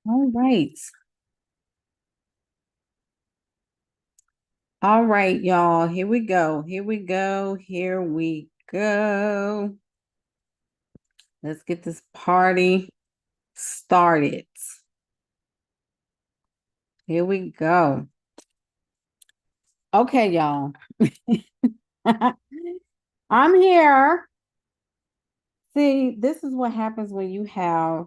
All right. All right, y'all. Here we go. Here we go. Here we go. Let's get this party started. Here we go. Okay, y'all. I'm here. See, this is what happens when you have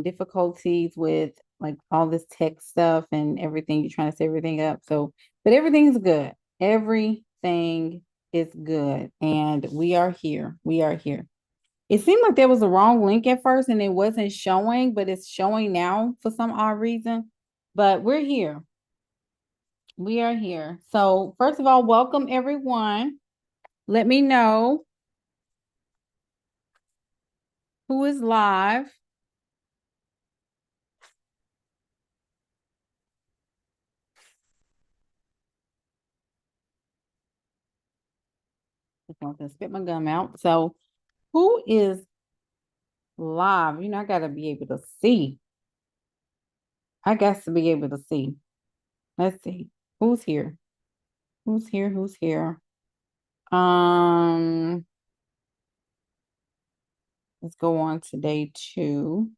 difficulties with like all this tech stuff and everything. You're trying to set everything up. But everything's good. Everything is good. And we are here. We are here. It seemed like there was a wrong link at first and it wasn't showing, but it's showing now for some odd reason. But we're here. We are here. So, first of all, welcome everyone. Let me know who is live. Just want to spit my gum out. So, who is live? I got to be able to see. I got to be able to see. Let's see. Who's here? Who's here? Who's here? Um, let's go on to day 2.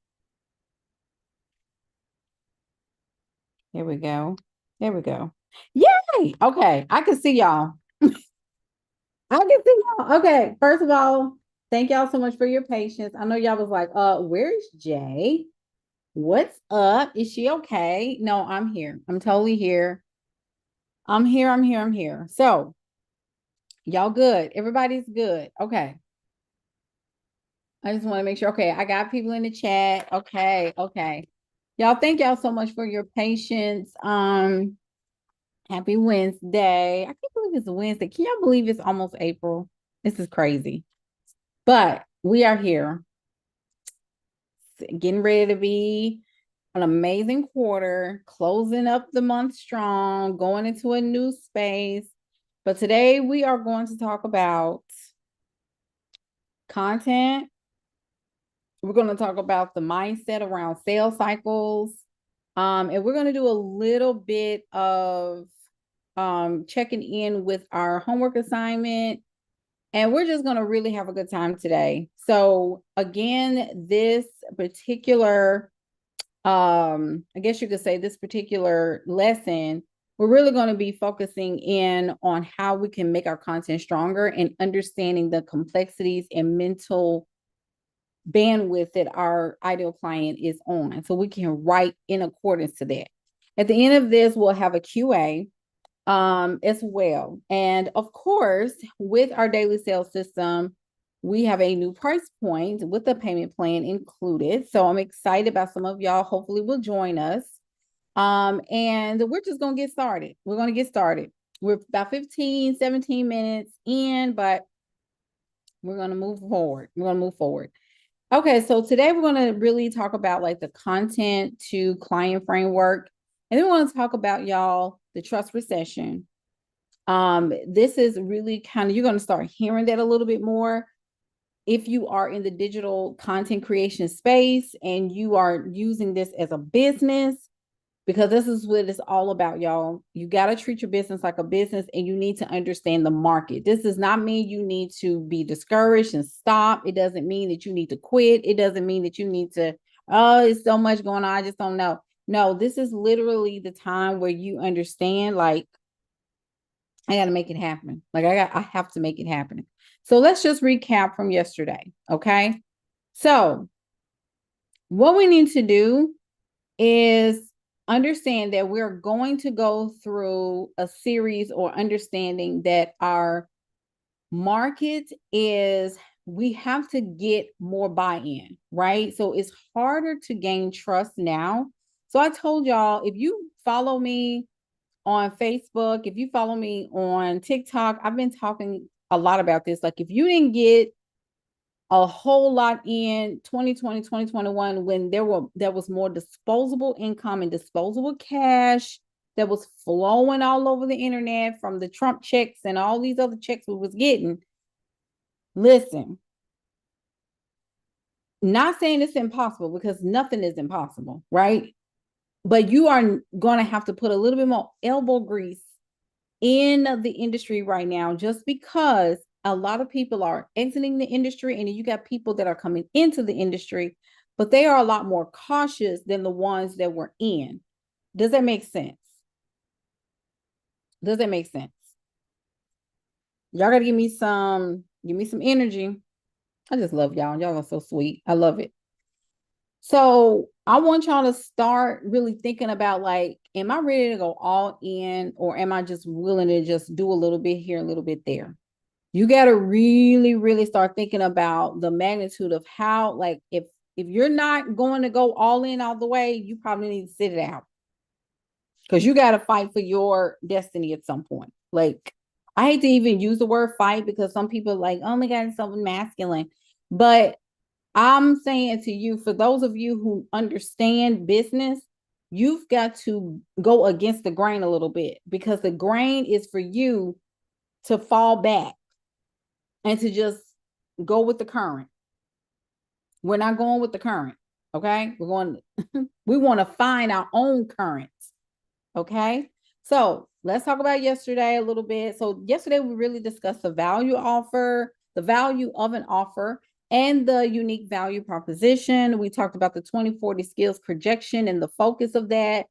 Here we go. There we go. Yay! Okay, I can see y'all. I can see y'all. Okay, first of all, thank y'all so much for your patience. I know y'all was like, where's Jay? What's up? Is she okay? No, I'm here. I'm totally here. I'm here. I'm here. I'm here. So, y'all good. Everybody's good. Okay. I just want to make sure. Okay, I got people in the chat. Okay, okay. Y'all, thank y'all so much for your patience. Happy Wednesday. I can't believe it's Wednesday. Can y'all believe it's almost April? This is crazy. But we are here getting ready to be an amazing quarter, closing up the month strong, going into a new space. But today we are going to talk about content. We're going to talk about the mindset around sales cycles. And we're going to do a little bit of checking in with our homework assignment. And we're just going to really have a good time today. So again, this particular, I guess you could say this particular lesson, we're really going to be focusing in on how we can make our content stronger and understanding the complexities and mental bandwidth that our ideal client is on. So we can write in accordance to that. At the end of this, we'll have a QA as well. And of course, with our daily sales system, we have a new price point with the payment plan included. So I'm excited about some of y'all hopefully will join us. And we're just going to get started. We're going to get started. We're about 15, 17 minutes in, but we're going to move forward. We're going to move forward. Okay, so today we're going to really talk about like the content to client framework. And then we want to talk about y'all the trust recession. This is really kind of, you're going to start hearing that a little bit more if you are in the digital content creation space and you are using this as a business, because this is what it's all about, y'all. You got to treat your business like a business and you need to understand the market. This does not mean you need to be discouraged and stop. It doesn't mean that you need to quit. It doesn't mean that you need to, oh, it's so much going on, I just don't know. No, this is literally the time where you understand, like, I got to make it happen. Like I have to make it happen. So let's just recap from yesterday. Okay. So what we need to do is understand that we're going to go through a series or understanding that our market is, we have to get more buy-in, right? So it's harder to gain trust now. So I told y'all, if you follow me on Facebook, if you follow me on TikTok, I've been talking a lot about this. Like if you didn't get a whole lot in 2020, 2021, when there was more disposable income and disposable cash that was flowing all over the internet from the Trump checks and all these other checks we was getting. Listen, not saying it's impossible, because nothing is impossible, right? But you are going to have to put a little bit more elbow grease in the industry right now, just because a lot of people are exiting the industry, and you got people that are coming into the industry, but they are a lot more cautious than the ones that were in. Does that make sense? Does that make sense? Y'all got to give me some energy. I just love y'all. Y'all are so sweet. I love it. So I want y'all to start really thinking about, like, am I ready to go all in, or am I just willing to just do a little bit here, a little bit there? You got to really, really start thinking about the magnitude of how, like, if you're not going to go all in all the way, you probably need to sit it out, because you got to fight for your destiny at some point. Like, I hate to even use the word fight, because some people are like, oh my God, it's so masculine. But I'm saying to you, for those of you who understand business, you've got to go against the grain a little bit, because the grain is for you to fall back and to just go with the current. We're not going with the current. Okay. We want to find our own current. Okay. So let's talk about yesterday a little bit. So yesterday we really discussed the value offer, the value of an offer, and the unique value proposition. We talked about the 2040 skills projection and the focus of that.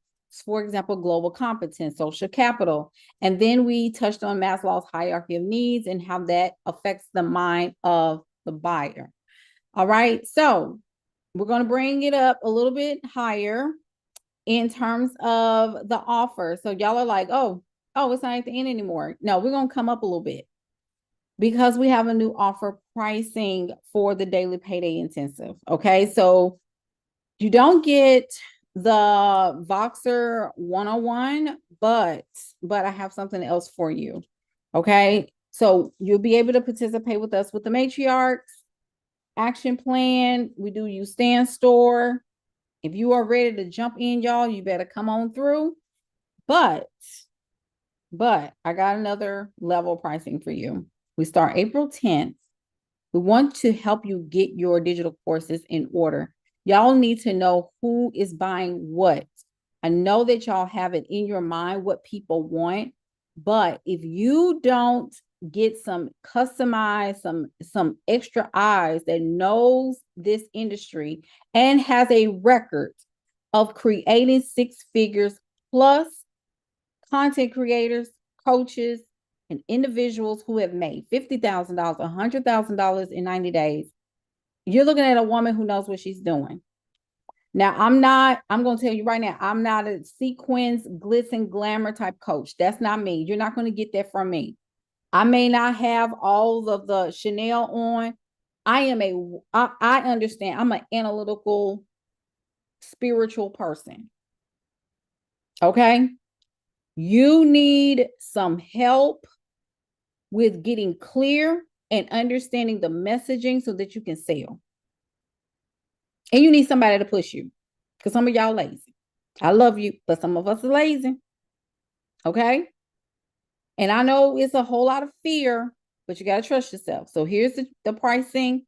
For example, global competence, social capital. And then we touched on Maslow's hierarchy of needs and how that affects the mind of the buyer. All right. So we're going to bring it up a little bit higher in terms of the offer. So y'all are like, oh, it's not at the end anymore. No, we're going to come up a little bit, because we have a new offer pricing for the daily payday intensive. Okay. So you don't get the Voxer 101, but I have something else for you. Okay. So you'll be able to participate with us with the matriarchs, action plan. We do use StanStore. If you are ready to jump in, y'all, you better come on through. But I got another level pricing for you. We start April 10th. We want to help you get your digital courses in order. Y'all need to know who is buying what. I know that y'all have it in your mind what people want, but if you don't get some customized, some extra eyes that knows this industry and has a record of creating six figures plus content creators, coaches, and individuals who have made $50,000, $100,000 in 90 days, you're looking at a woman who knows what she's doing. Now, I'm going to tell you right now, I'm not a sequins, glitz, and glamour type coach. That's not me. You're not going to get that from me. I may not have all of the Chanel on. I understand. I'm an analytical, spiritual person. Okay. You need some help with getting clear and understanding the messaging so that you can sell. And you need somebody to push you, because some of y'all lazy. I love you, but some of us are lazy. Okay. And I know it's a whole lot of fear, but you got to trust yourself. So here's the pricing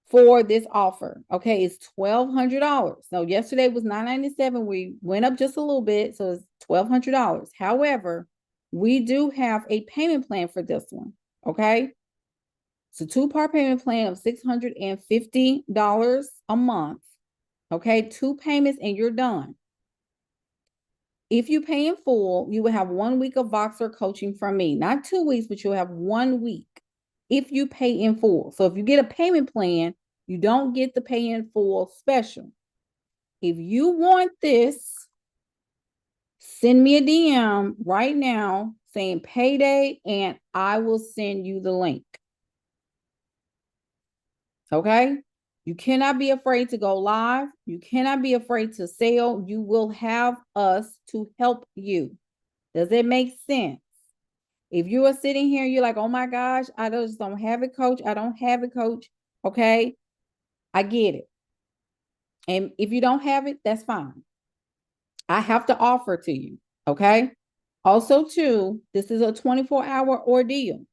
for this offer. Okay. It's $1,200. So yesterday was $997. We went up just a little bit. So it's $1,200. However, we do have a payment plan for this one. Okay. It's a two-part payment plan of $650 a month. Okay. 2 payments and you're done. If you pay in full, you will have 1 week of Voxer coaching from me. Not 2 weeks, but you'll have 1 week if you pay in full. So if you get a payment plan, you don't get the pay in full special. If you want this, send me a DM right now saying Payday, and I will send you the link. Okay? You cannot be afraid to go live. You cannot be afraid to sell. You will have us to help you. Does it make sense? If you are sitting here, you're like, oh my gosh, I just don't have it, coach. I don't have it, coach. Okay. I get it. And if you don't have it, that's fine. I have to offer to you. Okay. Also, too, this is a 24-hour ordeal.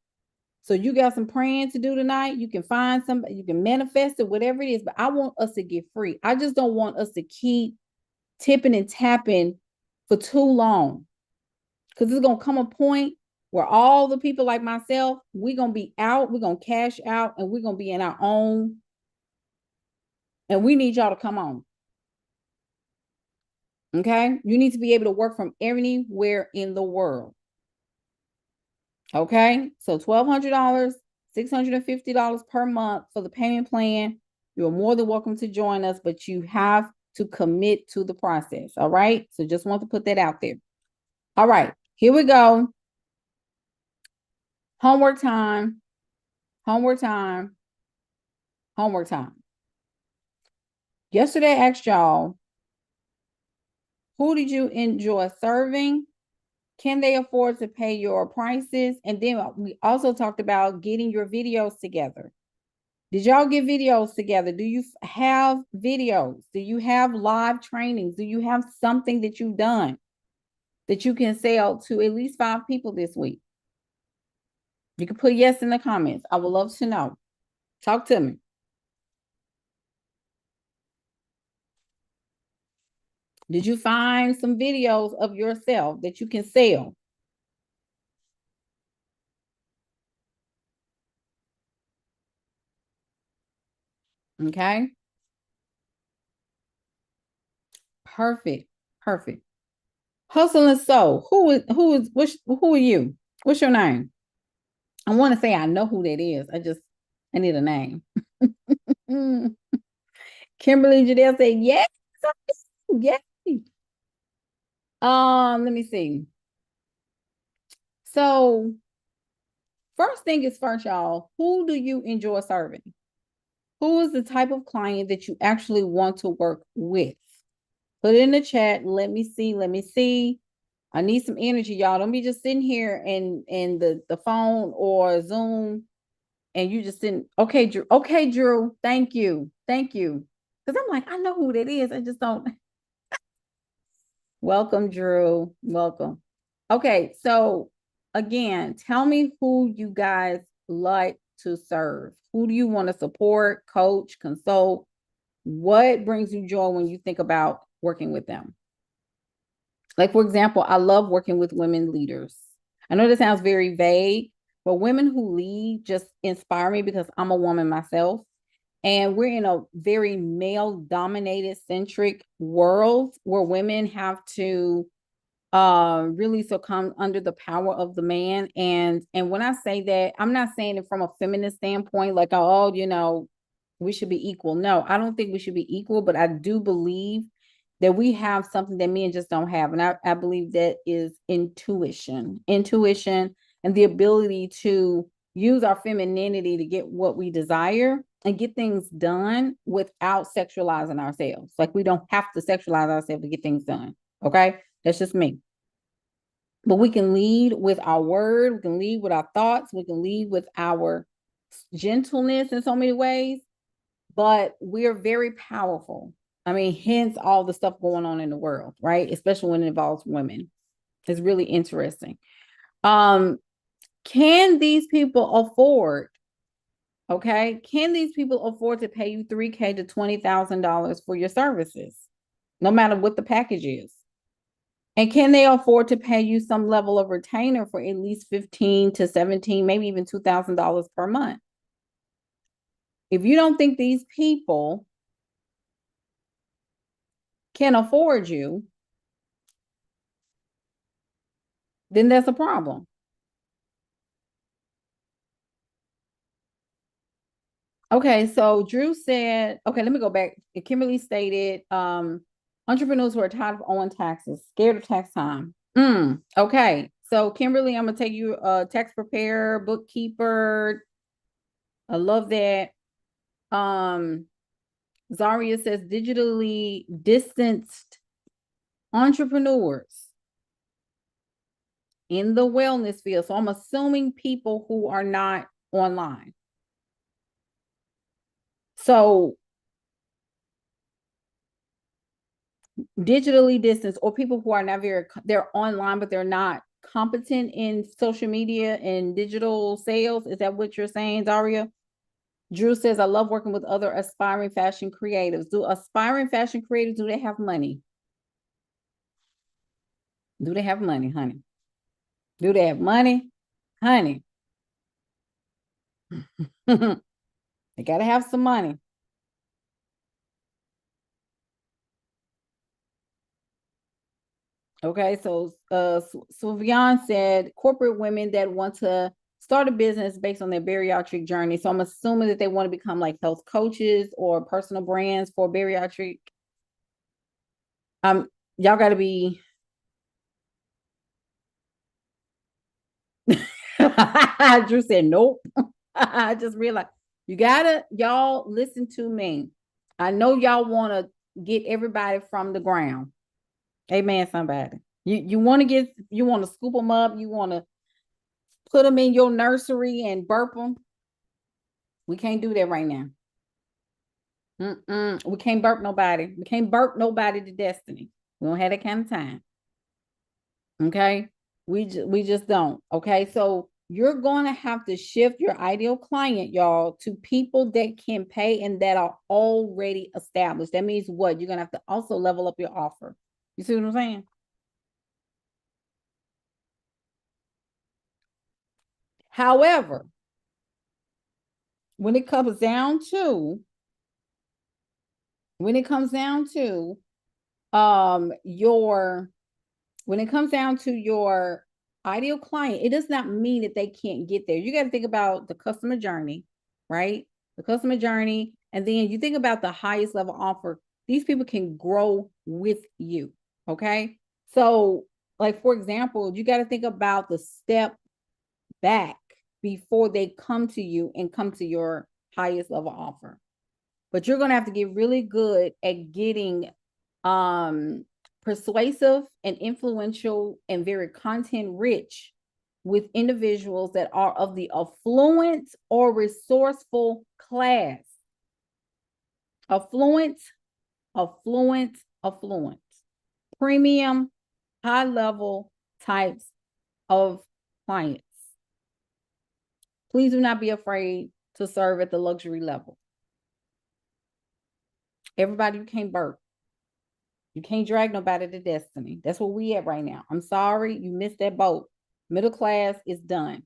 So you got some praying to do tonight. You can find somebody, you can manifest it, whatever it is. But I want us to get free. I just don't want us to keep tipping and tapping for too long. Because there's going to come a point where all the people like myself, we're going to be out, we're going to cash out, and we're going to be in our own. And we need y'all to come on. Okay? You need to be able to work from anywhere in the world. Okay? So $1,200, $650 per month for the payment plan. You're more than welcome to join us, but you have to commit to the process. All right? So just want to put that out there. All right. Here we go. Homework time. Homework time. Homework time. Yesterday, I asked y'all, who did you enjoy serving? Can they afford to pay your prices? And then we also talked about getting your videos together. Did y'all get videos together? Do you have videos? Do you have live trainings? Do you have something that you've done that you can sell to at least 5 people this week? You can put yes in the comments. I would love to know. Talk to me. Did you find some videos of yourself that you can sell? Okay. Perfect. Perfect. Hustle and Soul. Who are you? What's your name? I want to say I know who that is. I need a name. Kimberly Jadell said, yes. Yes. Let me see. So first thing is first, y'all, who do you enjoy serving? Who is the type of client that you actually want to work with? Put it in the chat. Let me see. Let me see. I need some energy, y'all. Don't be just sitting here and the phone or Zoom and you just didn't. Okay, Drew. Okay, Drew. Thank you. Thank you. Because I'm like, I know who that is. I just don't. Welcome, Drew. Welcome. Okay, so again, tell me who you guys like to serve. Who do you want to support, coach, consult? What brings you joy when you think about working with them? Like, for example, I love working with women leaders. I know this sounds very vague, but women who lead just inspire me because I'm a woman myself. And we're in a very male dominated centric world where women have to really succumb under the power of the man. And when I say that, I'm not saying it from a feminist standpoint, like, oh, we should be equal. No, I don't think we should be equal, but I do believe that we have something that men just don't have. And I believe that is intuition and the ability to use our femininity to get what we desire and get things done without sexualizing ourselves. Like, we don't have to sexualize ourselves to get things done. Okay. That's just me. But we can lead with our word. We can lead with our thoughts. We can lead with our gentleness in so many ways. But we're very powerful. I mean, hence all the stuff going on in the world, right? Especially when it involves women. It's really interesting. Can these people afford, okay? Can these people afford to pay you $3,000 to $20,000 for your services, no matter what the package is? And can they afford to pay you some level of retainer for at least $15,000 to $17,000, maybe even $2,000 per month? If you don't think these people can afford you, then that's a problem. Okay, so Drew said, okay, let me go back. Kimberly stated, entrepreneurs who are tired of owing taxes, scared of tax time. Okay, so Kimberly, I'm gonna take you a tax preparer, bookkeeper. I love that. Zaria says digitally distanced entrepreneurs in the wellness field. So I'm assuming people who are not online. So digitally distanced or people who are not they're online, but they're not competent in social media and digital sales. Is that what you're saying, Daria? Drew says, I love working with other aspiring fashion creatives. Do aspiring fashion creatives, do they have money? Do they have money, honey? Do they have money? Honey. They got to have some money. Okay, so Sylvian said corporate women that want to start a business based on their bariatric journey. So I'm assuming that they want to become like health coaches or personal brands for bariatric. Y'all got to be. Drew said, nope. I just realized y'all listen to me. I know y'all want to get everybody from the ground. Amen, somebody. You want to scoop them up. You want to put them in your nursery and burp them. We can't do that right now. We can't burp nobody. We can't burp nobody to destiny. We don't have that kind of time. Okay. We just don't. Okay. So you're going to have to shift your ideal client, y'all, to people that can pay and that are already established. That means what? You're going to have to also level up your offer. You see what I'm saying? However, when it comes down to your ideal client, it does not mean that they can't get there. You got to think about the customer journey, right? The customer journey. And then you think about the highest level offer. These people can grow with you. Okay. So, like, for example, you got to think about the step back before they come to you and come to your highest level offer. But you're going to have to get really good at getting persuasive and influential and very content rich with individuals that are of the affluent or resourceful class. Affluent. Premium, high level types of clients. Please do not be afraid to serve at the luxury level. Everybody, you can't burp. You can't drag nobody to destiny. That's where we at right now. I'm sorry, you missed that boat. Middle class is done.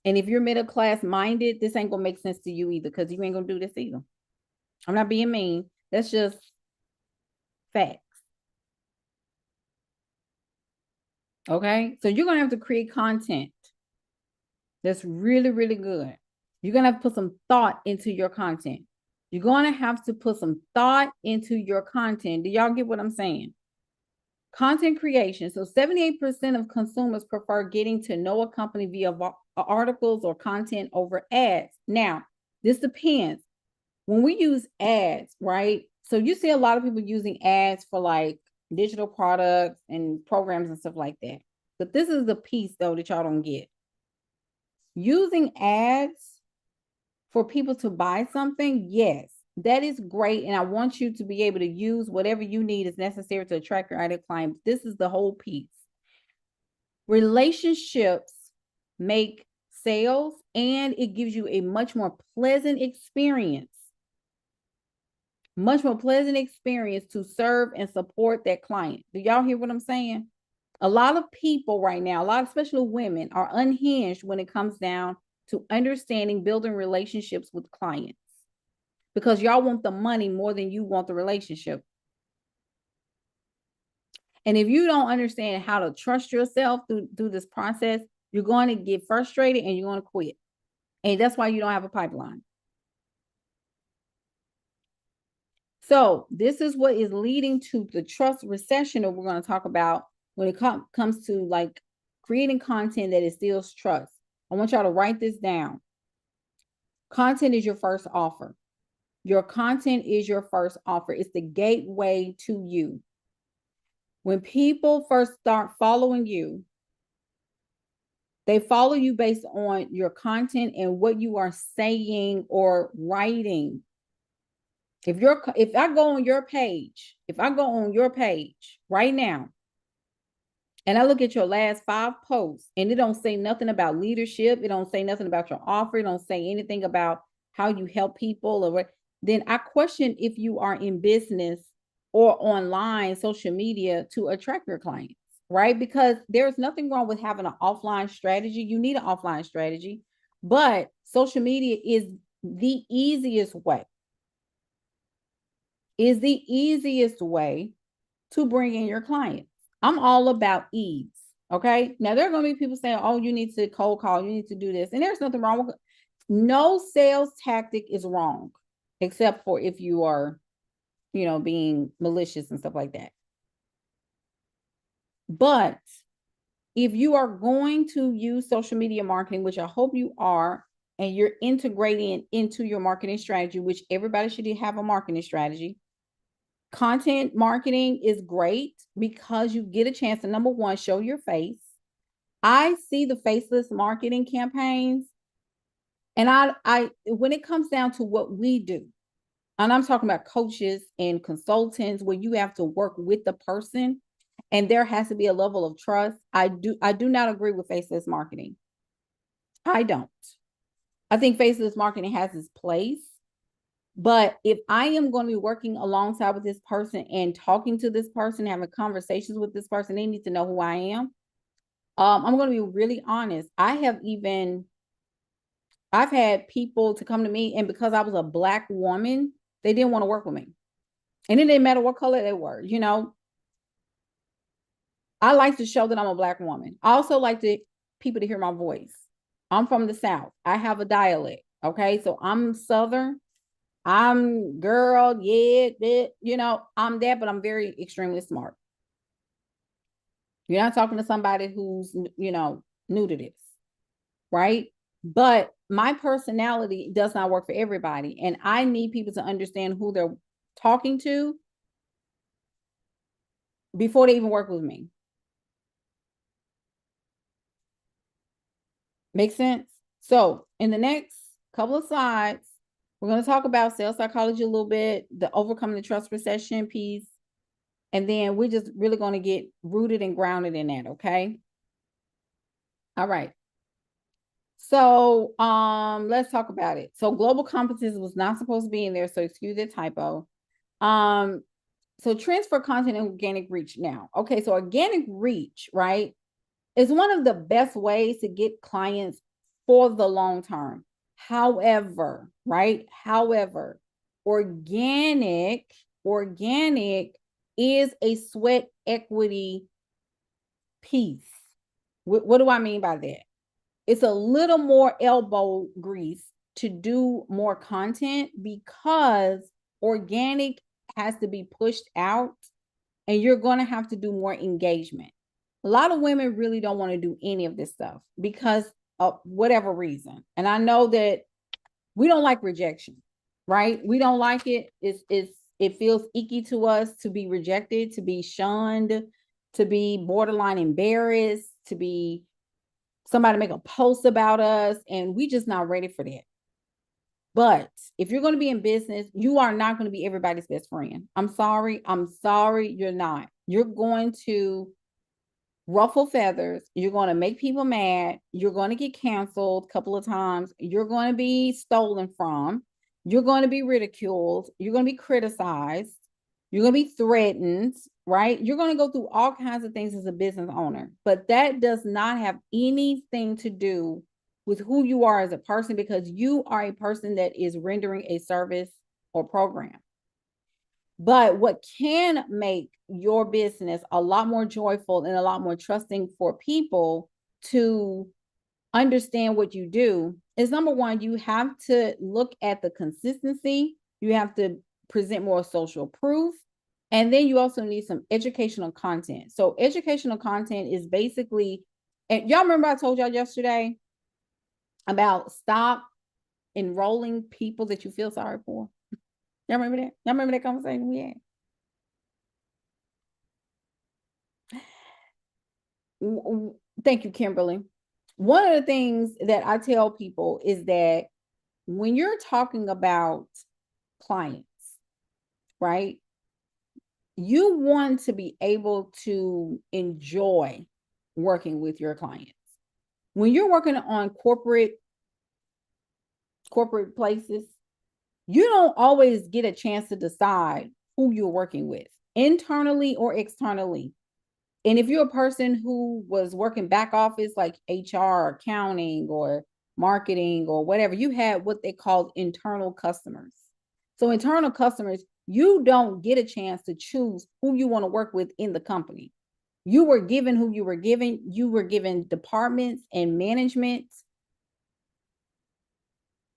And if you're middle class minded, this ain't gonna make sense to you either, because you ain't gonna do this either. I'm not being mean. That's just facts. Okay, so you're gonna have to create content that's really, really good. You're gonna have to put some thought into your content. You're going to have to put some thought into your content. Do y'all get what I'm saying? Content creation. So 78% of consumers prefer getting to know a company via articles or content over ads. Now, this depends. When we use ads, right? So you see a lot of people using ads for like digital products and programs and stuff like that. But this is the piece, though, that y'all don't get. Using ads for people to buy something, yes, that is great. And I want you to be able to use whatever you need is necessary to attract your ideal client. This is the whole piece. Relationships make sales, and it gives you a much more pleasant experience. Much more pleasant experience to serve and support that client. Do y'all hear what I'm saying? A lot of people right now, a lot of especially women, are unhinged when it comes down to understanding building relationships with clients, because y'all want the money more than you want the relationship. And if you don't understand how to trust yourself through this process, you're going to get frustrated and you're going to quit. And that's why you don't have a pipeline. So this is what is leading to the trust recession that we're going to talk about when it comes to like creating content that instills trust. I want y'all to write this down. Content is your first offer. Your content is your first offer. It's the gateway to you. When people first start following you, they follow you based on your content and what you are saying or writing. If I go on your page right now, and I look at your last 5 posts and it don't say nothing about leadership, it don't say nothing about your offer, it don't say anything about how you help people or what, then I question if you are in business or online social media to attract your clients, right? Because there's nothing wrong with having an offline strategy. You need an offline strategy, but social media is the easiest way, to bring in your clients. I'm all about ease. Okay. Now there are going to be people saying, oh, you need to cold call, you need to do this. And there's nothing wrong with it. No sales tactic is wrong, except for if you are, being malicious and stuff like that. But if you are going to use social media marketing, which I hope you are, and you're integrating it into your marketing strategy, which everybody should have a marketing strategy. Content marketing is great because you get a chance to, number one, show your face. I see the faceless marketing campaigns, and I when it comes down to what we do, and I'm talking about coaches and consultants where you have to work with the person and there has to be a level of trust. I do not agree with faceless marketing. I don't. I think faceless marketing has its place. But if I am going to be working alongside with this person and talking to this person, having conversations with this person, they need to know who I am. I'm going to be really honest. I've had people to come to me, and because I was a Black woman, they didn't want to work with me. And it didn't matter what color they were, I like to show that I'm a Black woman. I also like people to hear my voice. I'm from the South. I have a dialect. Okay. So I'm Southern. I'm girl, yeah, I'm that, but I'm very extremely smart. You're not talking to somebody who's, new to this, right? But my personality does not work for everybody. And I need people to understand who they're talking to before they even work with me. Make sense? So in the next couple of slides, we're going to talk about sales psychology a little bit, the overcoming the trust recession piece, and then we're just really going to get rooted and grounded in that, okay? All right. So let's talk about it. So global competence was not supposed to be in there, so excuse that typo. So transfer content and organic reach now. Okay, so organic reach, right, is one of the best ways to get clients for the long term. However, organic is a sweat equity piece. What do I mean by that? It's a little more elbow grease to do more content because organic has to be pushed out and you're going to have to do more engagement. A lot of women really don't want to do any of this stuff because of whatever reason. And I know that we don't like rejection, right? We don't like it. It feels icky to us to be rejected, to be shunned, to be borderline embarrassed, to be somebody make a post about us, and we just not ready for that. But if you're going to be in business, you are not going to be everybody's best friend. I'm sorry, you're not. You're going to ruffle feathers. You're going to make people mad. You're going to get canceled a couple of times. You're going to be stolen from. You're going to be ridiculed. You're going to be criticized. You're going to be threatened, right? You're going to go through all kinds of things as a business owner, but that does not have anything to do with who you are as a person, because you are a person that is rendering a service or program. But what can make your business a lot more joyful and a lot more trusting for people to understand what you do is, number one, you have to look at the consistency. You have to present more social proof. And then you also need some educational content. So educational content is basically, and y'all remember I told y'all yesterday about stop enrolling people that you feel sorry for? Y'all remember that? Y'all remember that conversation we had? Thank you, Kimberly. One of the things that I tell people is that when you're talking about clients, right, you want to be able to enjoy working with your clients. When you're working on corporate places, you don't always get a chance to decide who you're working with, internally or externally. And if you're a person who was working back office like HR, accounting, or marketing, or whatever, you had what they called internal customers. So internal customers, you don't get a chance to choose who you want to work with in the company. You were given who you were given. You were given departments and management,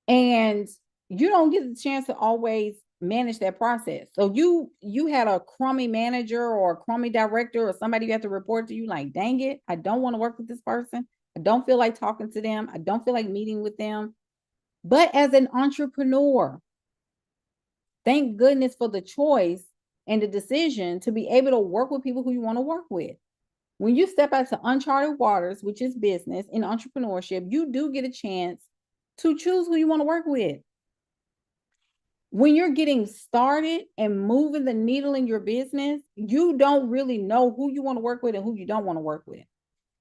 and you don't get the chance to always manage that process. So you had a crummy manager or a crummy director or somebody you have to report to. You like, dang it, I don't want to work with this person. I don't feel like talking to them. I don't feel like meeting with them. But as an entrepreneur, thank goodness for the choice and the decision to be able to work with people who you want to work with. When you step out to uncharted waters, which is business and entrepreneurship, you do get a chance to choose who you want to work with. When you're getting started and moving the needle in your business, you don't really know who you want to work with and who you don't want to work with.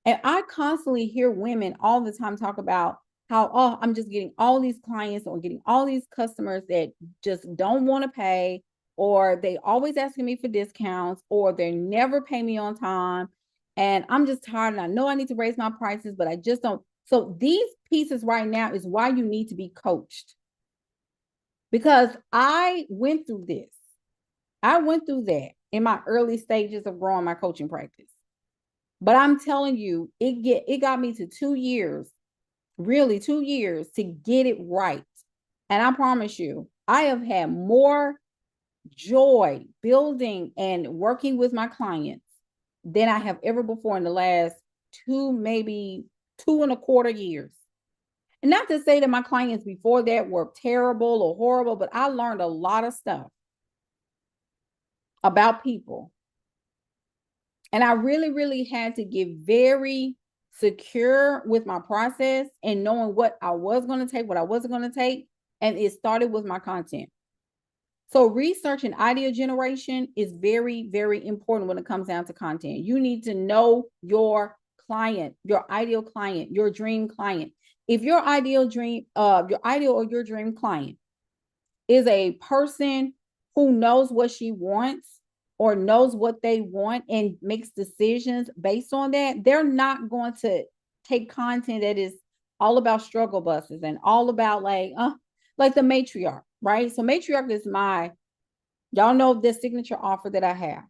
And I constantly hear women all the time talk about how, oh, I'm just getting all these clients or getting all these customers that just don't want to pay, or they always asking me for discounts, or they never pay me on time. And I'm just tired, and I know I need to raise my prices, but I just don't. So these pieces right now is why you need to be coached. Because I went through this. I went through that in my early stages of growing my coaching practice. But I'm telling you, it got me to 2 years, really 2 years to get it right. And I promise you, I have had more joy building and working with my clients than I have ever before in the last maybe 2.25 years. And not to say that my clients before that were terrible or horrible, but I learned a lot of stuff about people. And I really, really had to get very secure with my process and knowing what I was going to take, what I wasn't going to take. And it started with my content. So research and idea generation is very, very important when it comes down to content. You need to know your client, your ideal client, your dream client. If your ideal or your dream client is a person who knows what she wants or knows what they want and makes decisions based on that, they're not going to take content that is all about struggle buses and all about like the matriarch, right? So matriarch is y'all know the signature offer that I have.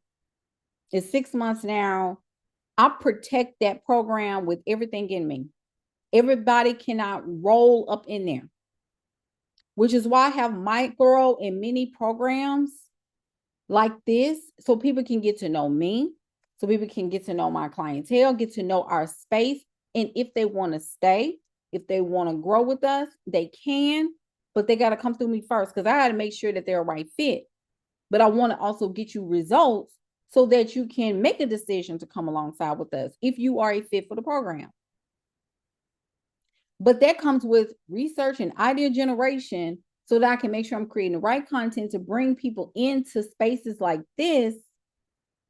It's 6 months now. I protect that program with everything in me. Everybody cannot roll up in there, which is why I have micro and mini programs like this, so people can get to know me, so people can get to know my clientele, get to know our space. And if they want to stay, if they want to grow with us, they can, but they got to come through me first, because I got to make sure that they're a right fit. But I want to also get you results so that you can make a decision to come alongside with us if you are a fit for the program. But that comes with research and idea generation so that I can make sure I'm creating the right content to bring people into spaces like this,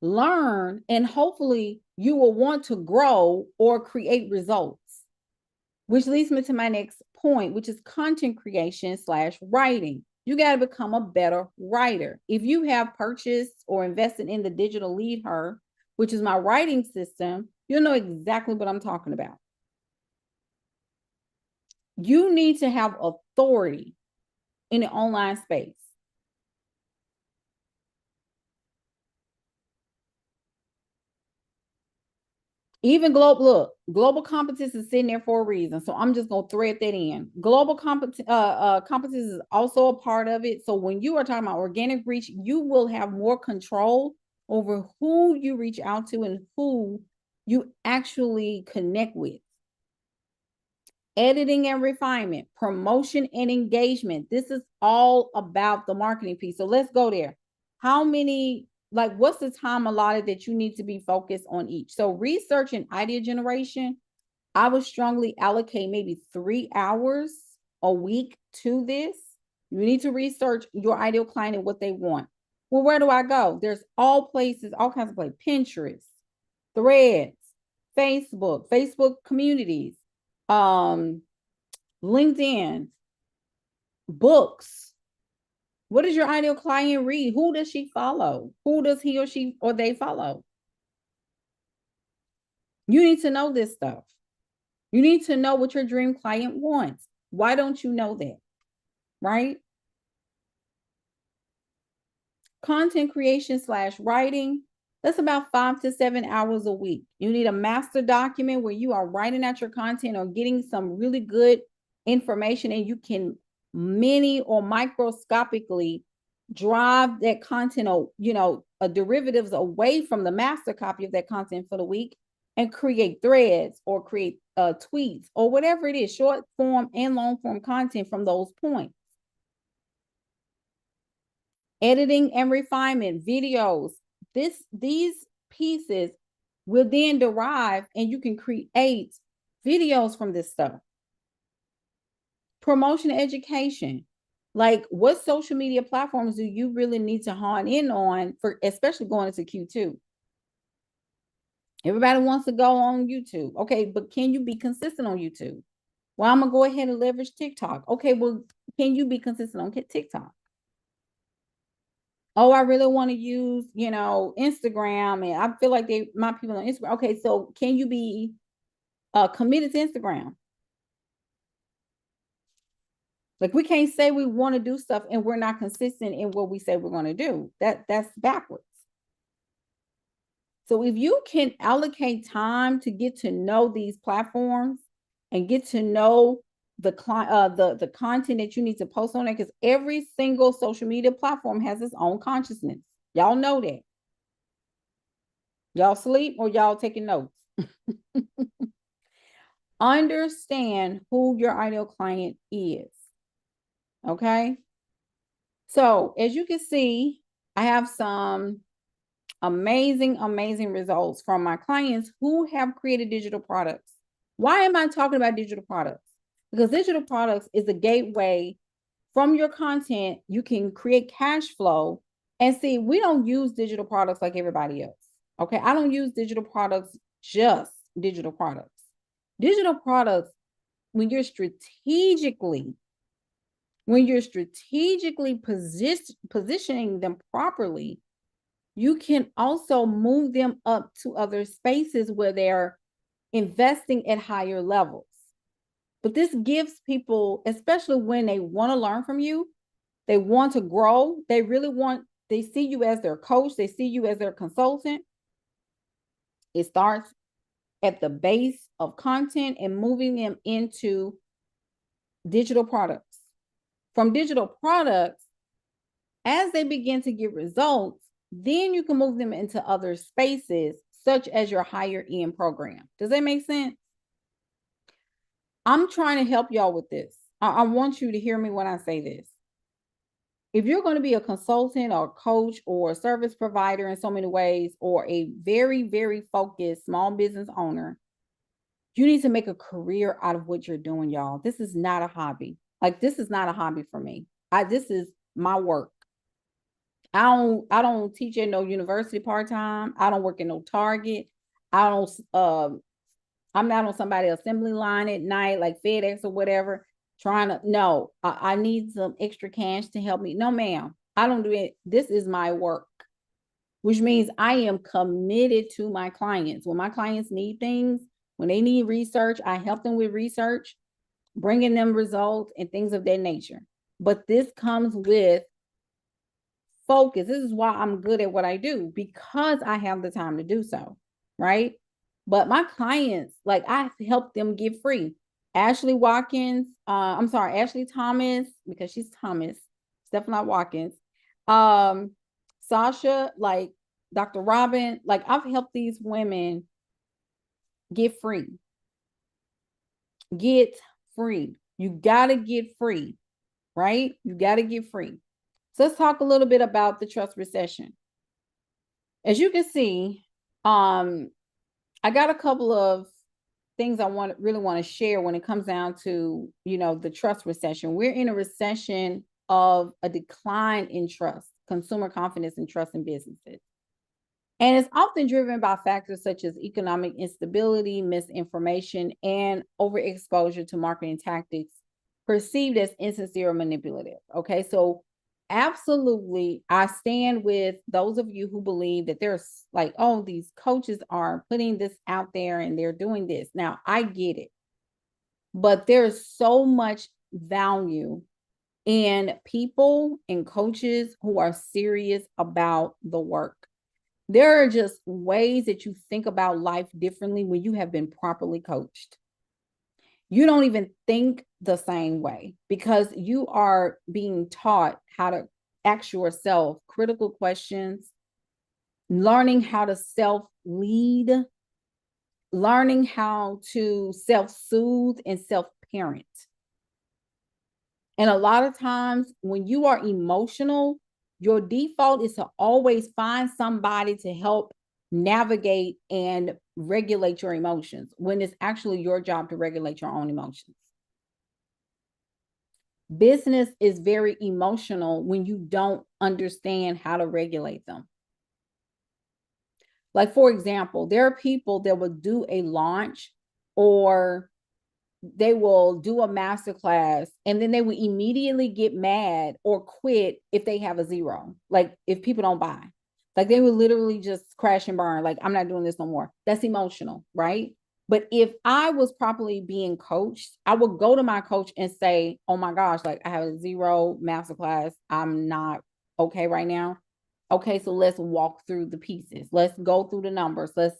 learn, and hopefully you will want to grow or create results. Which leads me to my next point, which is content creation / writing. You got to become a better writer. If you have purchased or invested in the Digital Lead Her, which is my writing system, you'll know exactly what I'm talking about. You need to have authority in the online space. Even global competence is sitting there for a reason. So I'm just going to thread that in. Global competence is also a part of it. So when you are talking about organic reach, you will have more control over who you reach out to and who you actually connect with. Editing and refinement, promotion and engagement. This is all about the marketing piece. So let's go there. What's the time allotted that you need to be focused on each? So research and idea generation, I would strongly allocate maybe 3 hours a week to this. You need to research your ideal client and what they want. Well, where do I go? There's all kinds of places, Pinterest, Threads, Facebook communities, LinkedIn, books. What does your ideal client read? Who does she follow? Who does he or she or they follow? You need to know this stuff. You need to know what your dream client wants. Why don't you know that? Right? Content creation / writing. That's about 5 to 7 hours a week. You need a master document where you are writing out your content or getting some really good information, and you can mini or microscopically drive that content or, derivatives away from the master copy of that content for the week and create threads or create tweets or whatever it is, short form and long form content from those points. Editing and refinement, videos. These pieces will then derive, and you can create videos from this stuff. Promotion education. Like, what social media platforms do you really need to hone in on for, especially going into Q2? Everybody wants to go on YouTube. Okay, but can you be consistent on YouTube? Well, I'm going to go ahead and leverage TikTok. Okay, well, can you be consistent on TikTok? Oh, I really want to use, Instagram, and I feel like my people on Instagram. Okay, so can you be committed to Instagram? Like, we can't say we want to do stuff and we're not consistent in what we say we're going to do. That's backwards. So if you can allocate time to get to know these platforms and get to know the content that you need to post on it, because every single social media platform has its own consciousness. Y'all know that. Y'all sleep or y'all taking notes? Understand who your ideal client is. Okay. So as you can see, I have some amazing results from my clients who have created digital products. Why am I talking about digital products? Because digital products is a gateway. From your content, you can create cash flow. And see, we don't use digital products like everybody else. Okay, I don't use digital products, just digital products. Digital products, when you're strategically positioning them properly, you can also move them up to other spaces where they're investing at higher levels. But this gives people, especially when they want to learn from you, they want to grow, they see you as their coach, they see you as their consultant. It starts at the base of content and moving them into digital products. From digital products, as they begin to get results, then you can move them into other spaces, such as your higher end program. Does that make sense? I'm trying to help y'all with this. I want you to hear me when I say this. If you're going to be a consultant or a coach or a service provider in so many ways, or a very, very focused small business owner, you need to make a career out of what you're doing, y'all. This is not a hobby. Like, this is not a hobby for me. This is my work. I don't teach at no university part-time. I don't work at no Target. I'm not on somebody's assembly line at night, like FedEx or whatever, I need some extra cash to help me. No, ma'am, I don't do it. This is my work, which means I am committed to my clients. When my clients need things, when they need research, I help them with research, bringing them results and things of that nature. But this comes with focus. This is why I'm good at what I do, because I have the time to do so, right? But my clients, like, I help them get free. Ashley Thomas, because she's Thomas, Stephanie Watkins. Sasha, like Dr. Robin, like, I've helped these women get free. Get free. You got to get free, right? You got to get free. So let's talk a little bit about the trust recession. As you can see, I got a couple of things I really want to share when it comes down to, the trust recession. We're in a recession of a decline in trust, consumer confidence and trust in businesses. And it's often driven by factors such as economic instability, misinformation, and overexposure to marketing tactics perceived as insincere or manipulative. Okay, so absolutely, I stand with those of you who believe that there's like, oh, these coaches are putting this out there and they're doing this. Now, I get it, but there's so much value in people and coaches who are serious about the work. There are just ways that you think about life differently when you have been properly coached. You don't even think the same way because you are being taught how to ask yourself critical questions, learning how to self-lead, learning how to self-soothe and self-parent. And a lot of times when you are emotional, your default is to always find somebody to help navigate and regulate your emotions when it's actually your job to regulate your own emotions. Business is very emotional when you don't understand how to regulate them. Like, for example, there are people that will do a launch or they will do a masterclass and then they will immediately get mad or quit if they have a zero. Like if people don't buy, like they will literally just crash and burn. Like, I'm not doing this no more. That's emotional, right? But if I was properly being coached, I would go to my coach and say, oh my gosh, like I have a zero masterclass. I'm not okay right now. Okay, so let's walk through the pieces. Let's go through the numbers. Let's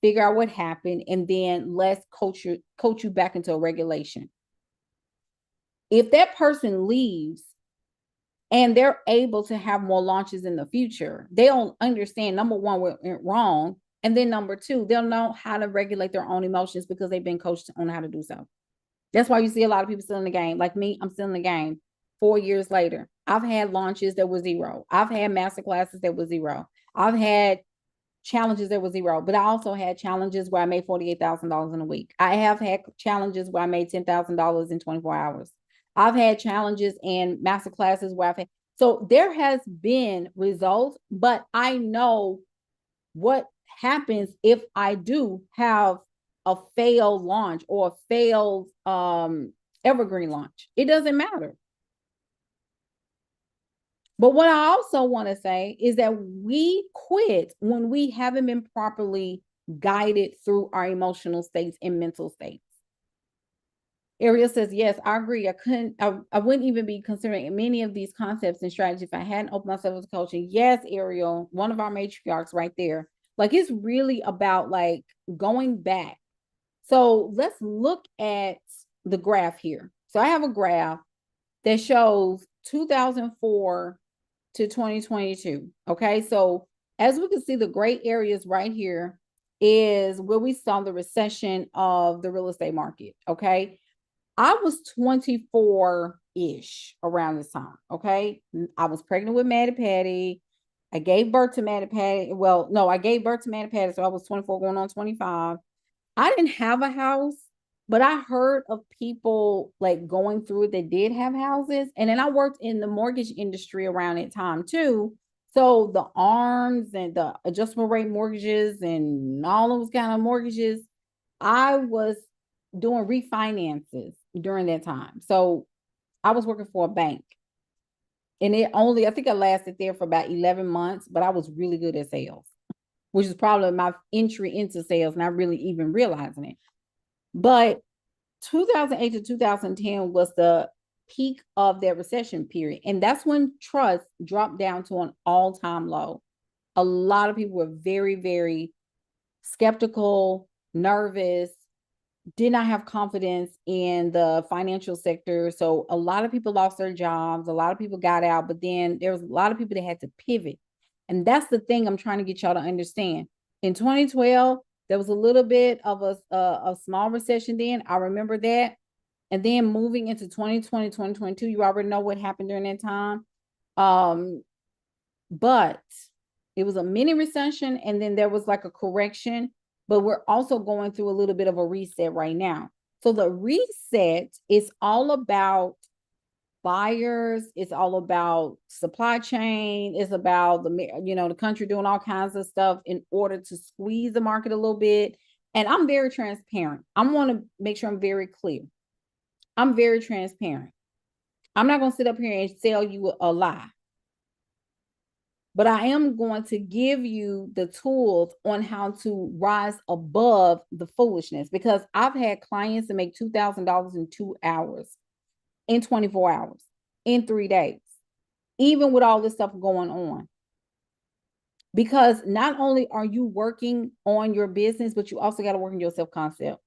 figure out what happened, and then let's coach you back into a regulation. If that person leaves and they're able to have more launches in the future, they'll understand, number one, what went wrong. And then number two, they'll know how to regulate their own emotions because they've been coached on how to do so. That's why you see a lot of people still in the game. Like me, I'm still in the game 4 years later. I've had launches that were zero. I've had master classes that were zero. I've had challenges that were zero, but I also had challenges where I made $48,000 in a week. I have had challenges where I made $10,000 in 24 hours. I've had challenges and master classes where I've had, so there has been results, but I know what happens if I do have a failed launch or a failed evergreen launch. It doesn't matter. But what I also want to say is that we quit when we haven't been properly guided through our emotional states and mental states. Ariel says, yes, I agree. I wouldn't even be considering many of these concepts and strategies if I hadn't opened myself to coaching. Yes, Ariel, one of our matriarchs right there. Like, it's really about like going back. So let's look at the graph here. So I have a graph that shows 2004 to 2022. Okay, so as we can see, the gray areas right here is where we saw the recession of the real estate market. Okay, I was 24-ish around this time. Okay, I was pregnant with Maddie Patty. I gave birth to Maddie Patty. Well, no, I gave birth to Maddie Patty, so I was 24 going on 25. I didn't have a house, but I heard of people like going through it that did have houses. And then I worked in the mortgage industry around that time too. So the ARMs and the adjustable rate mortgages and all those kind of mortgages, I was doing refinances during that time. So I was working for a bank. And I think I lasted there for about 11 months, but I was really good at sales, which is probably my entry into sales, not really even realizing it. But 2008 to 2010 was the peak of that recession period. And that's when trust dropped down to an all-time low. A lot of people were very, very skeptical, nervous, did not have confidence in the financial sector. So a lot of people lost their jobs. A lot of people got out, but then there was a lot of people that had to pivot. And that's the thing I'm trying to get y'all to understand. In 2012, there was a little bit of a small recession then. I remember that. And then moving into 2020, 2022, you already know what happened during that time. But it was a mini recession, and then there was like a correction, but we're also going through a little bit of a reset right now. So the reset is all about buyers. It's all about supply chain. It's about the country doing all kinds of stuff in order to squeeze the market a little bit. And I'm very transparent. I want to make sure I'm very clear. I'm very transparent. I'm not going to sit up here and sell you a lie. But I am going to give you the tools on how to rise above the foolishness, because I've had clients that make $2,000 in 2 hours, in 24 hours, in 3 days, even with all this stuff going on. Because not only are you working on your business, but you also got to work on your self-concept.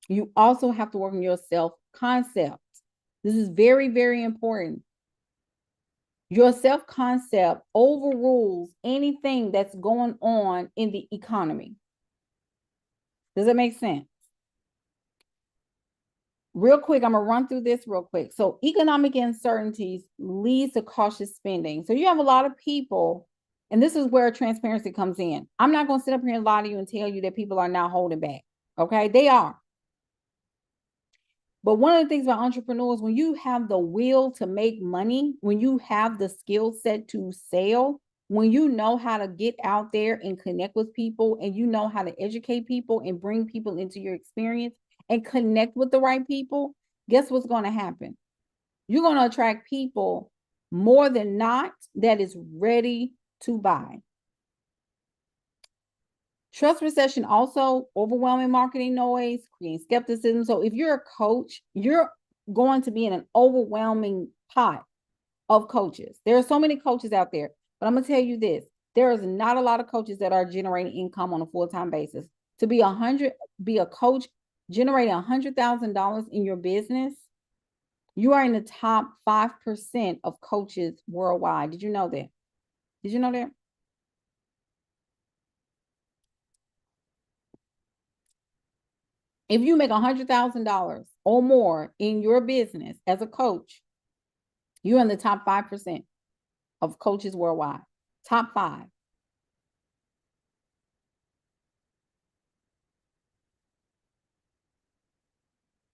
You also have to work on your self-concept. This is very, very important. Your self-concept overrules anything that's going on in the economy. Does that make sense? Real quick, I'm going to run through this real quick. So economic uncertainties leads to cautious spending. So you have a lot of people, and this is where transparency comes in. I'm not going to sit up here and lie to you and tell you that people are now holding back. Okay, they are. But one of the things about entrepreneurs, when you have the will to make money, when you have the skill set to sell, when you know how to get out there and connect with people, and you know how to educate people and bring people into your experience and connect with the right people, guess what's going to happen? You're going to attract people more than not that is ready to buy. Trust recession also, overwhelming marketing noise, creating skepticism. So if you're a coach, you're going to be in an overwhelming pot of coaches. There are so many coaches out there, but I'm going to tell you this. There is not a lot of coaches that are generating income on a full-time basis. To be a coach generating $100,000 in your business, you are in the top 5% of coaches worldwide. Did you know that? Did you know that? If you make $100,000 or more in your business as a coach, you're in the top 5% of coaches worldwide. Top 5.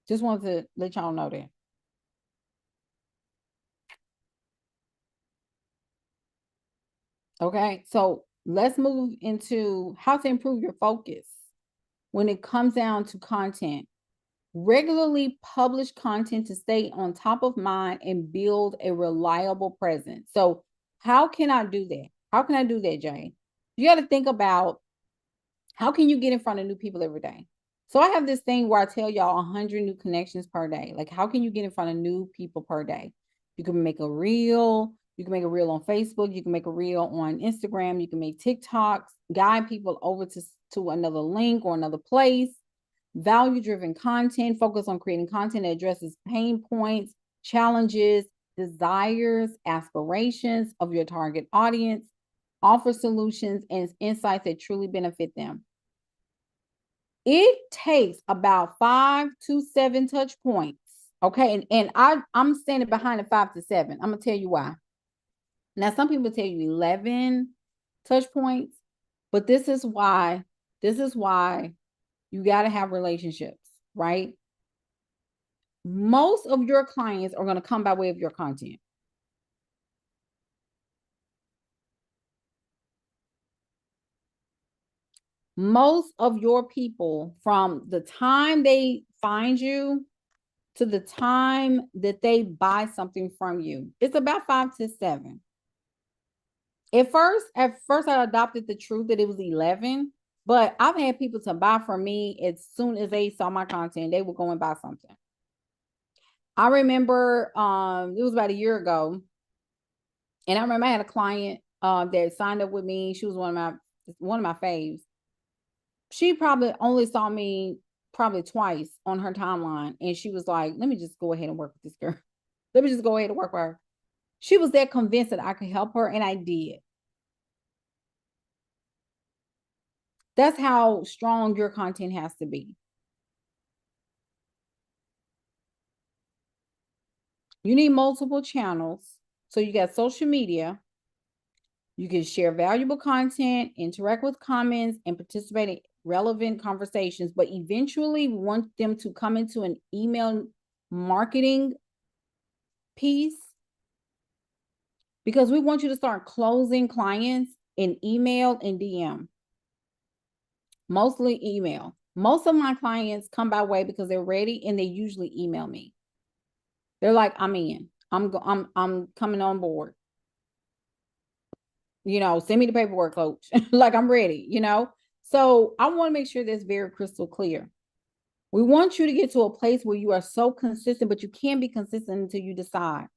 Just wanted to let y'all know that. Okay, so let's move into how to improve your focus when it comes down to content. Regularly publish content to stay on top of mind and build a reliable presence. So how can I do that? How can I do that, Jay? You got to think about, how can you get in front of new people every day? So I have this thing where I tell y'all 100 new connections per day. Like, how can you get in front of new people per day? You can make a reel. You can make a reel on Facebook. You can make a reel on Instagram. You can make TikToks, guide people over to another link or another place. Value-driven content, focus on creating content that addresses pain points, challenges, desires, aspirations of your target audience. Offer solutions and insights that truly benefit them. It takes about 5 to 7 touch points. Okay. And I'm standing behind the 5 to 7. I'm going to tell you why. Now, some people tell you 11 touch points, but this is why you got to have relationships, right? Most of your clients are going to come by way of your content. Most of your people, from the time they find you to the time that they buy something from you, it's about 5 to 7. At first I adopted the truth that it was 11, but I've had people to buy from me as soon as they saw my content, they would go and buy something. I remember it was about a year ago, and I remember I had a client that signed up with me. She was one of my faves. She probably only saw me probably twice on her timeline, and she was like, let me just go ahead and work with this girl. Let me just go ahead and work with her. She was that convinced that I could help her, and I did. That's how strong your content has to be. You need multiple channels. So you got social media. You can share valuable content, interact with comments, and participate relevant conversations, but eventually we want them to come into an email marketing piece, because we want you to start closing clients in email and DM. Mostly email. Most of my clients come by way because they're ready, and they usually email me. They're like, I'm in. I'm coming on board. Send me the paperwork, coach. Like, I'm ready, So I want to make sure that's very crystal clear. We want you to get to a place where you are so consistent, but you can't be consistent until you decide.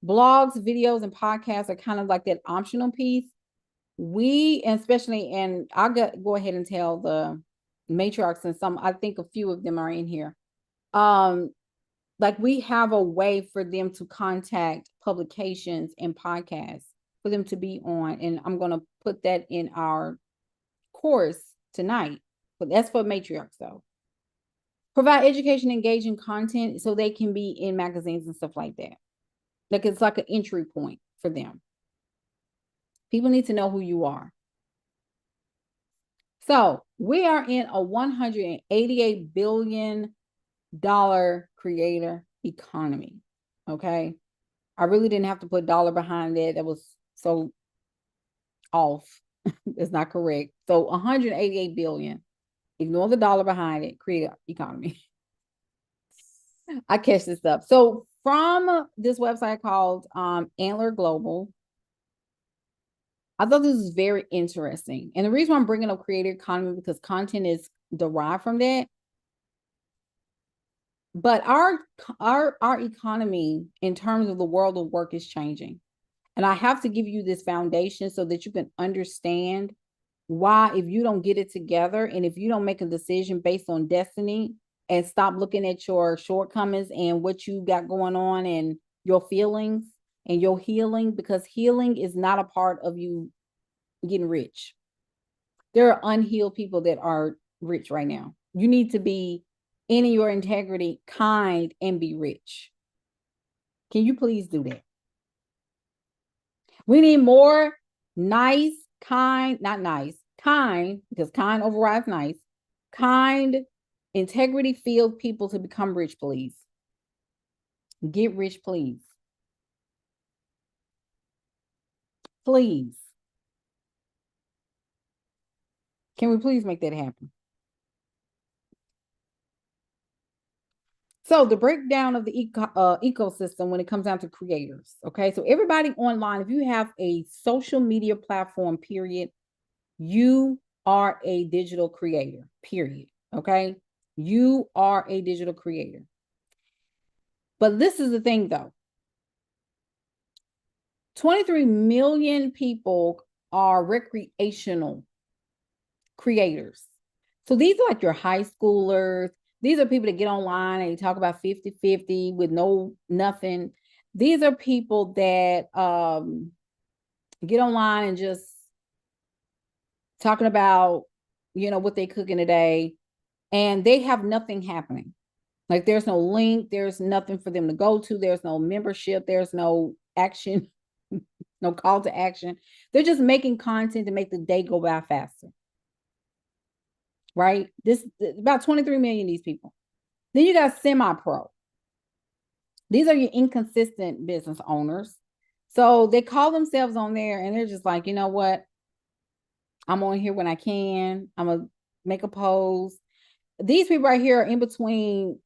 Blogs, videos, and podcasts are kind of like that optional piece. And I'll go ahead and tell the matriarchs, and I think a few of them are in here. Like, we have a way for them to contact publications and podcasts for them to be on. And I'm going to put that in our course tonight, but that's for matriarchs though. Provide education, engaging content so they can be in magazines and stuff like that. Like, it's like an entry point for them. People need to know who you are. So we are in a $188 billion creator economy. Okay. I really didn't have to put dollar behind that. That was so off. It's not correct. So 188 billion. Ignore the dollar behind it. Creator economy. I catch this up. So from this website called Antler Global, I thought this was very interesting. And the reason why I'm bringing up creator economy, because content is derived from that. But our economy in terms of the world of work is changing. And I have to give you this foundation so that you can understand why, if you don't get it together and if you don't make a decision based on destiny and stop looking at your shortcomings and what you got going on and your feelings and your healing, because healing is not a part of you getting rich. There are unhealed people that are rich right now. You need to be in your integrity, kind, and be rich. Can you please do that? We need more nice, kind, not nice, kind, because kind overrides nice, kind, integrity-filled people to become rich, please. Get rich, please. Please. Can we please make that happen? So the breakdown of the ecosystem when it comes down to creators. Okay. So everybody online, if you have a social media platform, period, you are a digital creator, period. Okay. You are a digital creator. But this is the thing though. 23 million people are recreational creators. So these are like your high schoolers. These are people that get online and talk about 50-50 with nothing. These are people that get online and just talking about, what they cooking today, and they have nothing happening. Like, there's no link, there's nothing for them to go to, there's no membership, there's no action, no call to action. They're just making content to make the day go by faster. Right? This about 23 million, these people. Then you got semi-pro. These are your inconsistent business owners. So they call themselves on there and they're just like, you know what? I'm on here when I can. I'm going to make a post. These people right here are in between,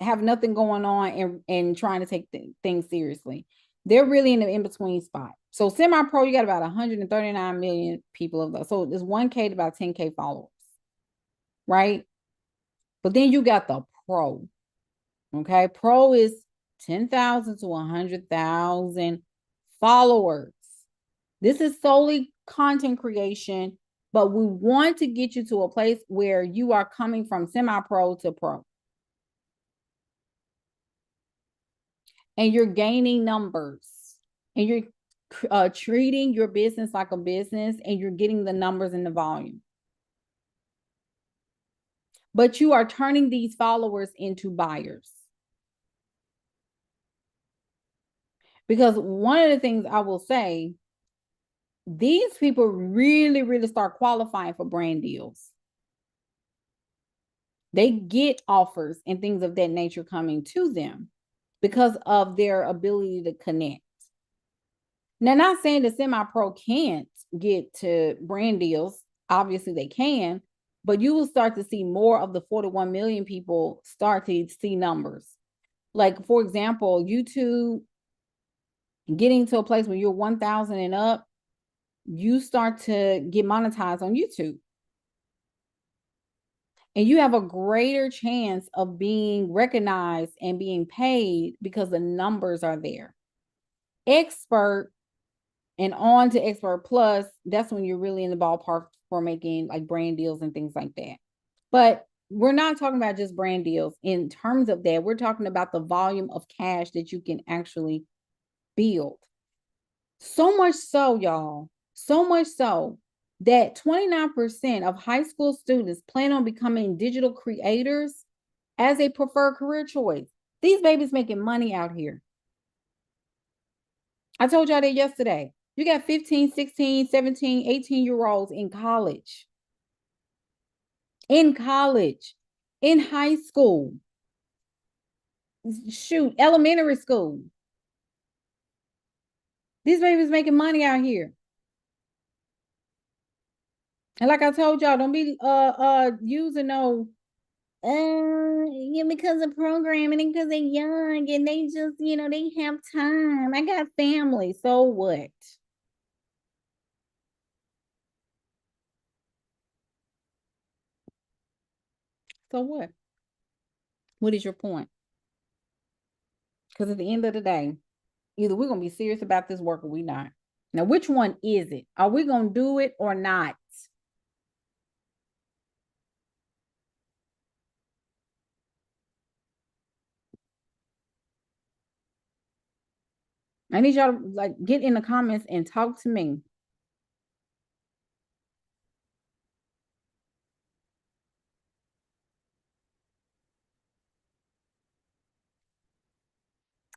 have nothing going on and trying to take things seriously. They're really in the in-between spot. So semi-pro, you got about 139 million people of those. So there's 1K to about 10K followers. Right? But then you got the pro. Okay. Pro is 10,000 to 100,000 followers. This is solely content creation, but we want to get you to a place where you are coming from semi-pro to pro. And you're gaining numbers and you're treating your business like a business and you're getting the numbers and the volume. But you are turning these followers into buyers. Because one of the things I will say, these people really, really start qualifying for brand deals. They get offers and things of that nature coming to them because of their ability to connect. Now, not saying the semi-pro can't get to brand deals. Obviously, they can, but you will start to see more of the 41 million people start to see numbers. Like, for example, YouTube getting to a place where you're 1,000 and up, you start to get monetized on YouTube. And you have a greater chance of being recognized and being paid because the numbers are there. Expert and on to Expert Plus, that's when you're really in the ballpark for making like brand deals and things like that. But we're not talking about just brand deals. In terms of that, we're talking about the volume of cash that you can actually build. So much so, y'all, so much so that 29% of high school students plan on becoming digital creators as a preferred career choice. These babies making money out here. I told y'all that yesterday. You got 15, 16, 17, 18-year-olds in college, in high school, shoot, elementary school. These babies making money out here. And like I told y'all, don't be using no yeah, because of programming and because they're young and they just, they have time. I got family. So what? So what? What is your point? Because at the end of the day, either we're going to be serious about this work or we're not. Now, which one is it? Are we going to do it or not? I need y'all to like get in the comments and talk to me.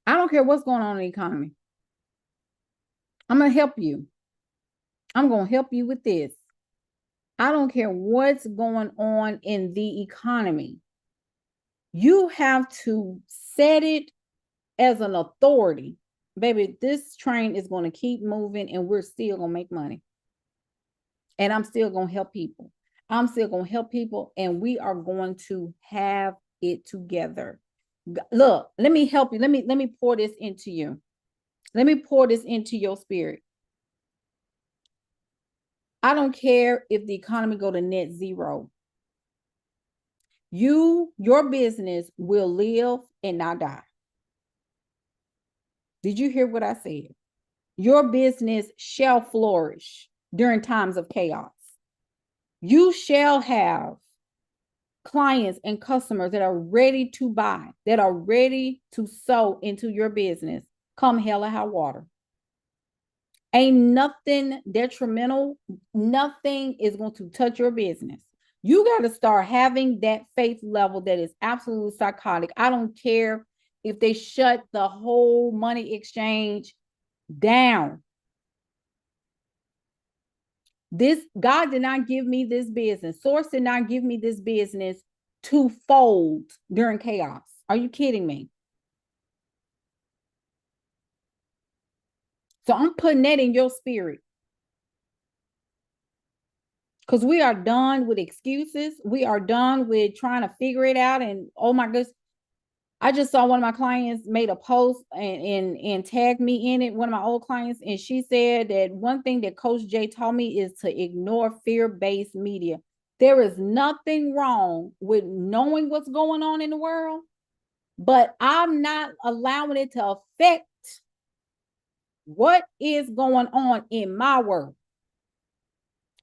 I don't care what's going on in the economy. I'm going to help you. I'm going to help you with this. I don't care what's going on in the economy. You have to set it as an authority. Baby, this train is going to keep moving and we're still going to make money. And I'm still going to help people. I'm still going to help people and we are going to have it together. Look, let me help you. Let me pour this into you. Let me pour this into your spirit. I don't care if the economy go to net zero. Your business will live and not die. Did you hear what I said? Your business shall flourish during times of chaos. You shall have clients and customers that are ready to buy, that are ready to sow into your business, come hell or high water. Ain't nothing detrimental, nothing is going to touch your business. You got to start having that faith level that is absolutely psychotic. I don't care if they shut the whole money exchange down. This God did not give me this business. Source did not give me this business to fold during chaos. Are you kidding me? So I'm putting that in your spirit. Because we are done with excuses. We are done with trying to figure it out. And oh my goodness, I just saw one of my clients made a post and tagged me in it, one of my old clients. And she said that one thing that Coach Jay taught me is to ignore fear-based media. There is nothing wrong with knowing what's going on in the world, but I'm not allowing it to affect what is going on in my world.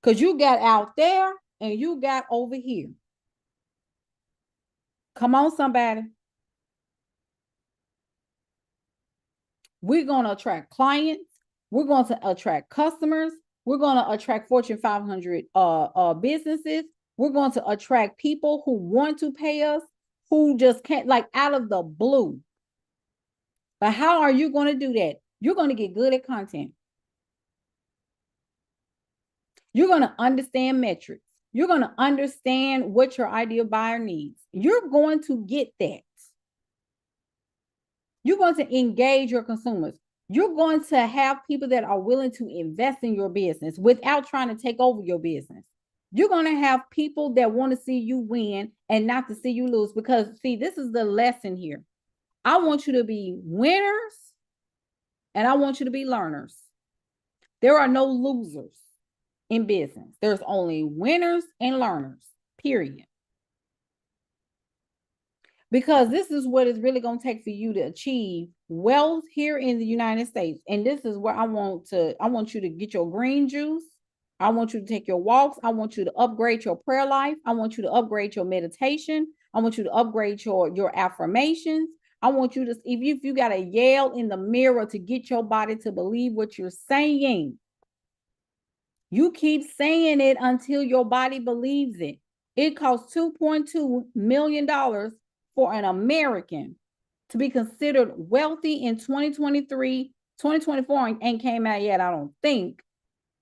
Because you got out there and you got over here. Come on, somebody. We're going to attract clients. We're going to attract customers. We're going to attract Fortune 500 businesses. We're going to attract people who want to pay us, who just can't, like out of the blue. But how are you going to do that? You're going to get good at content. You're going to understand metrics. You're going to understand what your ideal buyer needs. You're going to get that. You're going to engage your consumers. You're going to have people that are willing to invest in your business without trying to take over your business. You're going to have people that want to see you win and not to see you lose, because see, this is the lesson here. I want you to be winners and I want you to be learners. There are no losers in business. There's only winners and learners, period. Because this is what it's really going to take for you to achieve wealth here in the United States. And this is where I want you to get your green juice. I want you to take your walks. I want you to upgrade your prayer life. I want you to upgrade your meditation. I want you to upgrade your affirmations. I want you to, if you got to yell in the mirror to get your body to believe what you're saying, you keep saying it until your body believes it. It costs $2.2 million for an American to be considered wealthy in 2023, 2024 ain't came out yet, I don't think.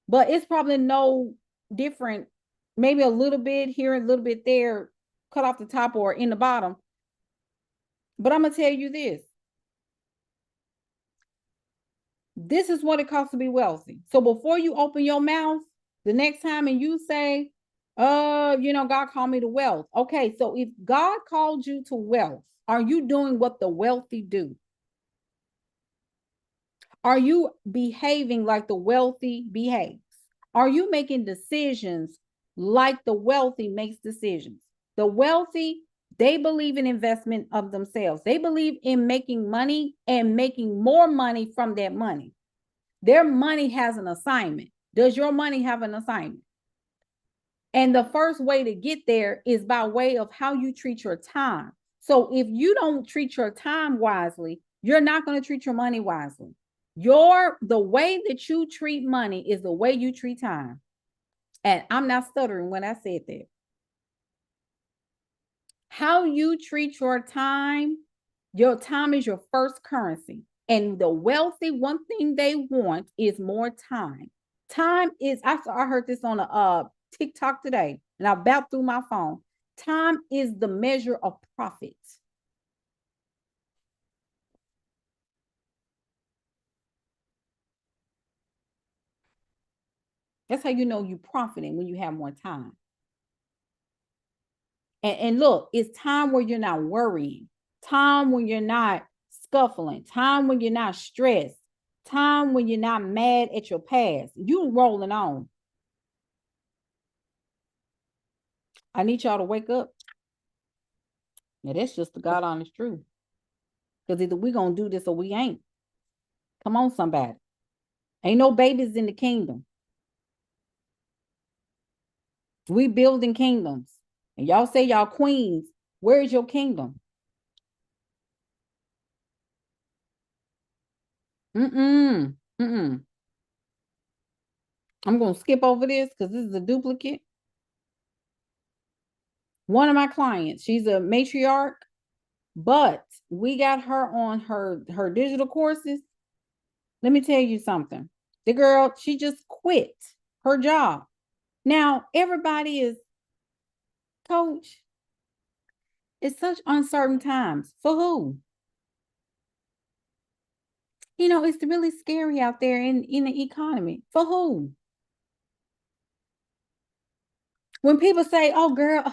But it's probably no different, maybe a little bit here, a little bit there, cut off the top or in the bottom. But I'm going to tell you this. This is what it costs to be wealthy. So before you open your mouth the next time and you say, God called me to wealth. Okay, so if God called you to wealth, are you doing what the wealthy do? Are you behaving like the wealthy behaves? Are you making decisions like the wealthy makes decisions? The wealthy, they believe in investment of themselves. They believe in making money and making more money from that money. Their money has an assignment. Does your money have an assignment? And the first way to get there is by way of how you treat your time. So if you don't treat your time wisely, you're not going to treat your money wisely. The way that you treat money is the way you treat time. And I'm not stuttering when I said that. How you treat your time is your first currency. And the wealthy, one thing they want is more time. Time is, I heard this on a TikTok today, and I about through my phone. Time is the measure of profit. That's how you know you're profiting, when you have more time. And look, it's time where you're not worrying, time when you're not scuffling, time when you're not stressed, time when you're not mad at your past. You rolling on. I need y'all to wake up. Now, that's just the God honest truth. Because either we're going to do this or we ain't. Come on, somebody. Ain't no babies in the kingdom. We building kingdoms. And y'all say y'all queens. Where is your kingdom? I'm going to skip over this because this is a duplicate. One of my clients, she's a matriarch, but we got her on her digital courses. Let me tell you something. The girl, she just quit her job. Now, everybody is, coach, it's such uncertain times. For who? It's really scary out there in the economy. For who? When people say, oh, girl,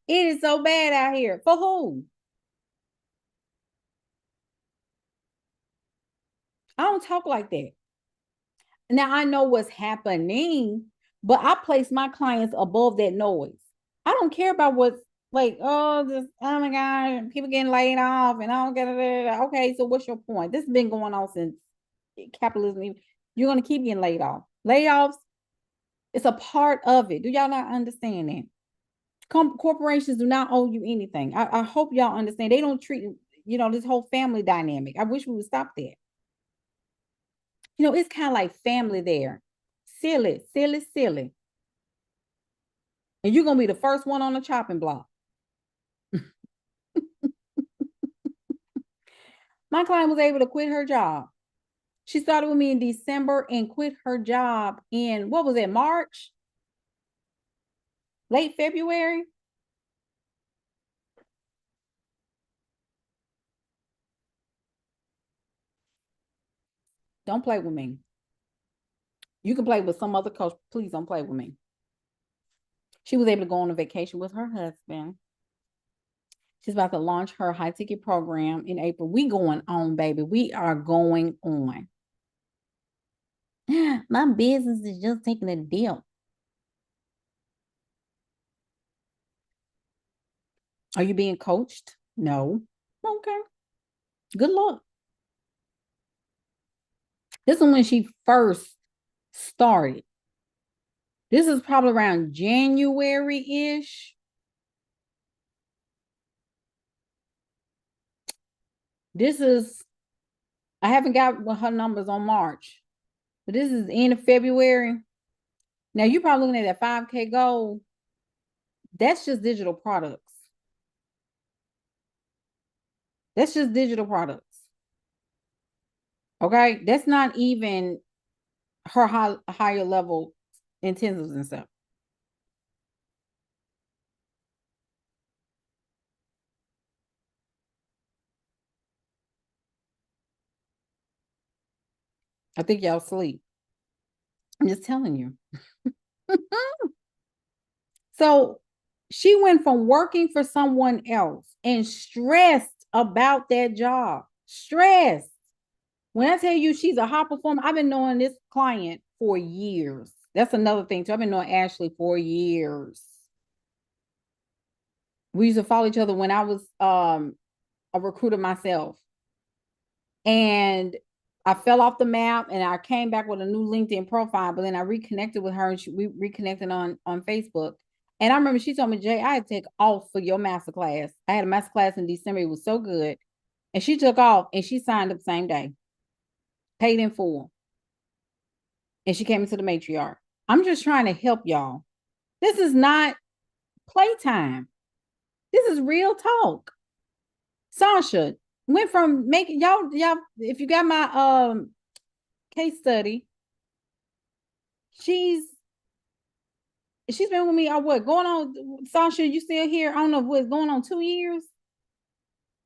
it is so bad out here. For who? I don't talk like that. Now, I know what's happening, but I place my clients above that noise. I don't care about what's like, oh my God, people getting laid off and I don't get it. Okay, so what's your point? This has been going on since capitalism. You're going to keep getting laid off. Layoffs, it's a part of it. Do y'all not understand that? Corporations do not owe you anything. I hope y'all understand. They don't treat, this whole family dynamic. I wish we would stop that. It's kind of like family there. Silly. And you're going to be the first one on the chopping block. My client was able to quit her job. She started with me in December and quit her job in, what was it, March? Late February? Don't play with me. You can play with some other coach. Please don't play with me. She was able to go on a vacation with her husband. She's about to launch her high ticket program in April. We going on, baby. We are going on. My business is just taking a dip. Are you being coached? No. Okay. Good luck. This is when she first started. This is probably around January-ish. I haven't got her numbers on March, but this is the end of February. Now you're probably looking at that 5K goal. That's just digital products. That's just digital products. Okay. That's not even her higher level intensives and stuff. I think y'all sleep. I'm just telling you. So she went from working for someone else and stressed about that job. Stressed. When I tell you she's a high performer, I've been knowing this client for years. That's another thing too. I've been knowing Ashley for years. We used to follow each other when I was a recruiter myself. And I fell off the map and I came back with a new LinkedIn profile, but then I reconnected with her and we reconnected on Facebook. And I remember she told me, Jay, I had to take off for your masterclass. I had a masterclass in December. It was so good. And she took off and she signed up the same day, paid in full. And she came into the matriarch. I'm just trying to help y'all. This is not playtime. This is real talk. Sasha went from making y'all, if you got my case study, she's been with me what going on, Sasha, you still here? I don't know what's going on, 2 years.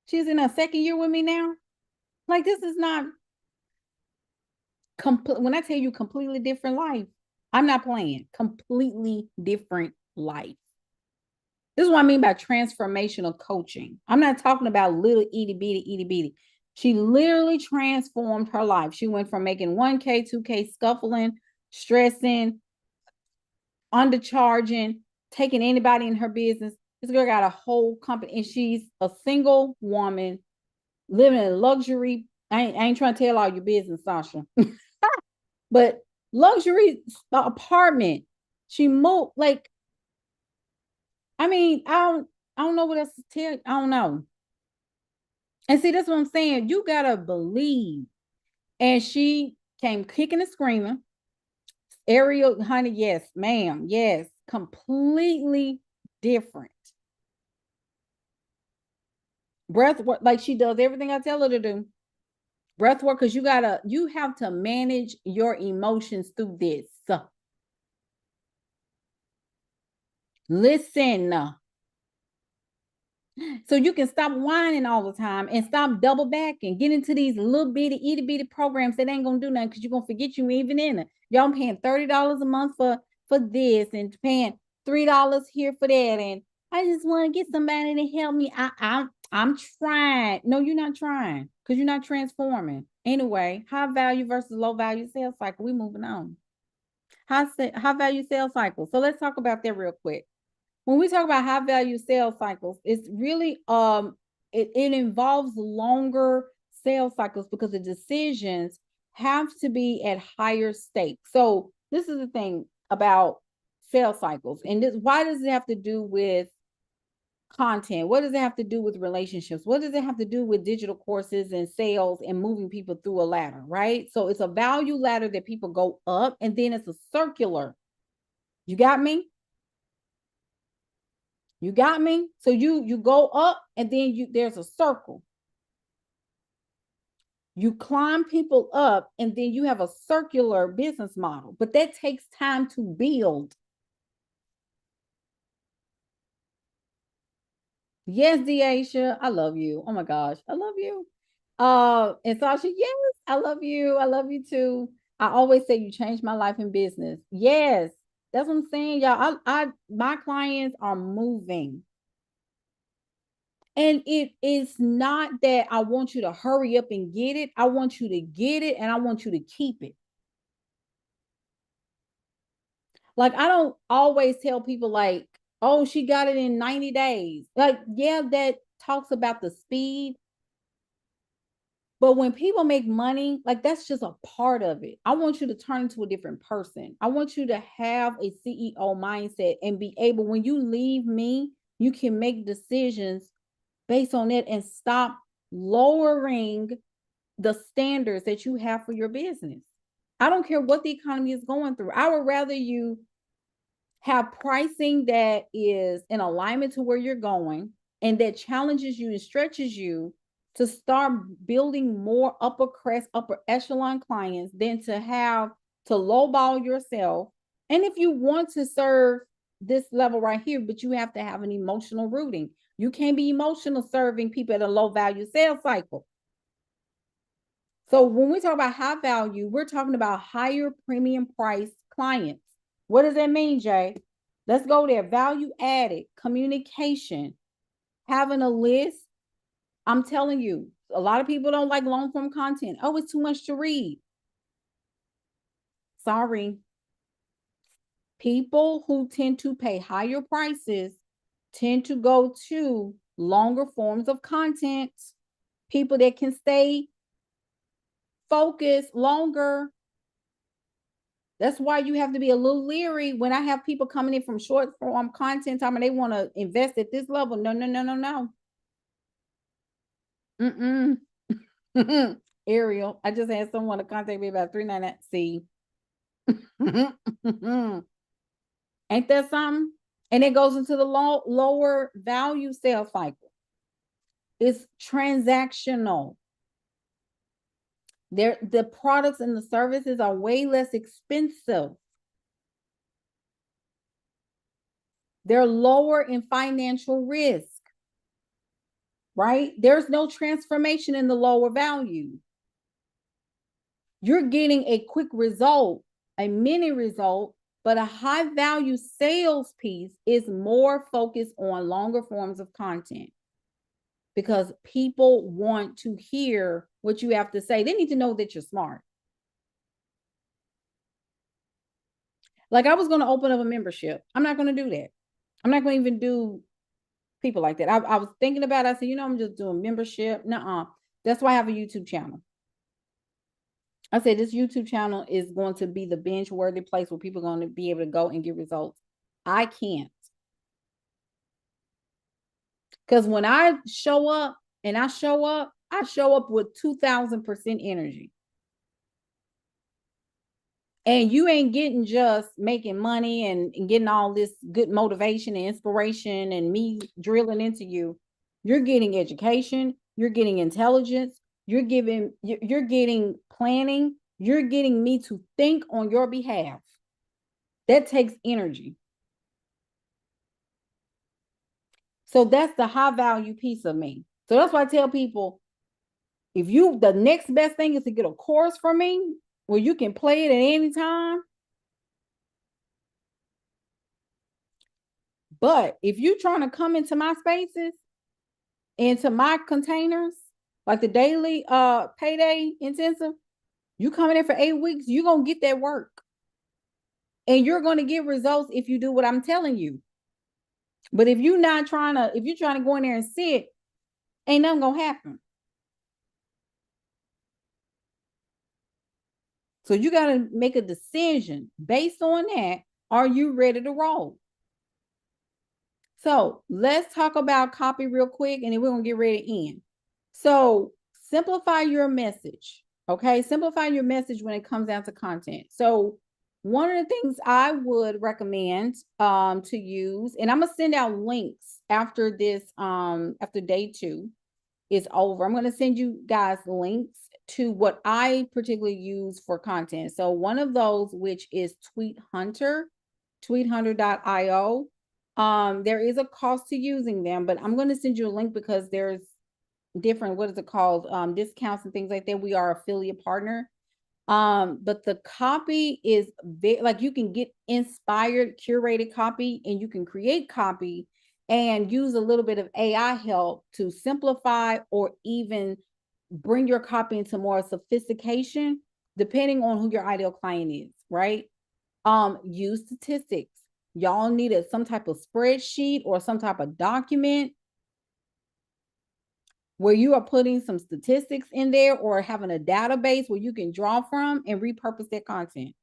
She's in her second year with me now. Like, this is not when I tell you completely different life, I'm not playing. Completely different life. This is what I mean by transformational coaching. I'm not talking about little itty bitty. She literally transformed her life. She went from making 1K, 2K, scuffling, stressing, undercharging, taking anybody in her business. This girl got a whole company and she's a single woman living in luxury. I ain't trying to tell all your business, Sasha, but luxury apartment. She moved like, I mean, I don't know what else to tell you. I don't know. And see, that's what I'm saying. You gotta believe. And she came kicking and screaming. Ariel, honey, yes, ma'am, yes, completely different. Breath work, like she does everything I tell her to do. Breath work, because you have to manage your emotions through this. Listen. So you can stop whining all the time and stop double backing. Get into these little bitty, itty bitty programs that ain't gonna do nothing because you're gonna forget you even in it. Y'all paying $30 a month for this and paying $3 here for that. And I just want to get somebody to help me. I'm trying. No, you're not trying because you're not transforming. Anyway, high value versus low value sales cycle. We're moving on. High value sales cycle. So let's talk about that real quick. When we talk about high value sales cycles, it's really it involves longer sales cycles because the decisions have to be at higher stakes. So this is the thing about sales cycles. And why does it have to do with content? What does it have to do with relationships? What does it have to do with digital courses and sales and moving people through a ladder, right? So it's a value ladder that people go up, and then it's a circular. You got me? You got me? So you go up and then there's a circle. You climb people up and then you have a circular business model, but that takes time to build. Yes, Deasia, I love you. Oh my gosh, I love you. And Sasha, yes, I love you. I love you too. I always say you changed my life in business. Yes, that's what I'm saying, y'all. My clients are moving. And it is not that I want you to hurry up and get it. I want you to get it and I want you to keep it. Like, I don't always tell people, like, oh, she got it in 90 days. Like, yeah, that talks about the speed. But when people make money, like, that's just a part of it. I want you to turn into a different person. I want you to have a CEO mindset and be able, when you leave me, you can make decisions based on it and stop lowering the standards that you have for your business. I don't care what the economy is going through. I would rather you have pricing that is in alignment to where you're going and that challenges you and stretches you to start building more upper crest, upper echelon clients than to have to lowball yourself. And if you want to serve this level right here, but you have to have an emotional rooting. You can't be emotional serving people at a low value sales cycle. So when we talk about high value, we're talking about higher premium price clients. What does that mean, Jay? Let's go there. Value added, communication, having a list. I'm telling you, a lot of people don't like long form content. Oh, it's too much to read. Sorry. People who tend to pay higher prices tend to go to longer forms of content. People that can stay focused longer. That's why you have to be a little leery when I have people coming in from short form content time and they want to invest at this level. No, no, no, no, no. Ariel, I just had someone to contact me about 399. See, ain't that something? And it goes into the lower value sales cycle. It's transactional. The products and the services are way less expensive. They're lower in financial risk, right? There's no transformation in the lower value. You're getting a quick result, a mini result, but a high value sales piece is more focused on longer forms of content because people want to hear what you have to say. They need to know that you're smart. Like, I was going to open up a membership. I'm not going to do that. I'm not going to even do people like that. I was thinking about it. I said, I'm just doing membership. Nuh-uh. That's why I have a YouTube channel. I said, this YouTube channel is going to be the binge worthy place where people are going to be able to go and get results. I can't. Because when I show up I show up with 2000% energy. And you ain't getting just making money and getting all this good motivation and inspiration and me drilling into you. You're getting education, you're getting intelligence, you're getting planning, you're getting me to think on your behalf. That takes energy. So that's the high value piece of me. So that's why I tell people, if the next best thing is to get a course from me where you can play it at any time. But if you're trying to come into my spaces, into my containers, like the daily payday intensive, you coming in for 8 weeks, you're going to get that work. And you're going to get results if you do what I'm telling you. But if you're trying to go in there and sit, ain't nothing going to happen. So you got to make a decision based on that. Are you ready to roll? So let's talk about copy real quick and then we're going to get ready to end. So simplify your message. Okay. Simplify your message when it comes down to content. So one of the things I would recommend to use, and I'm going to send out links after this, after day 2 is over. I'm going to send you guys links to what I particularly use for content. So one of those, which is tweethunter.io. There is a cost to using them, but I'm going to send you a link because there's different, what is it called? Discounts and things like that. We are affiliate partner. But the copy is very, like, you can get inspired, curated copy, and you can create copy and use a little bit of AI help to simplify or even bring your copy into more sophistication, depending on who your ideal client is, right? Use statistics. Y'all needed some type of spreadsheet or some type of document where you are putting some statistics in there or having a database where you can draw from and repurpose that content.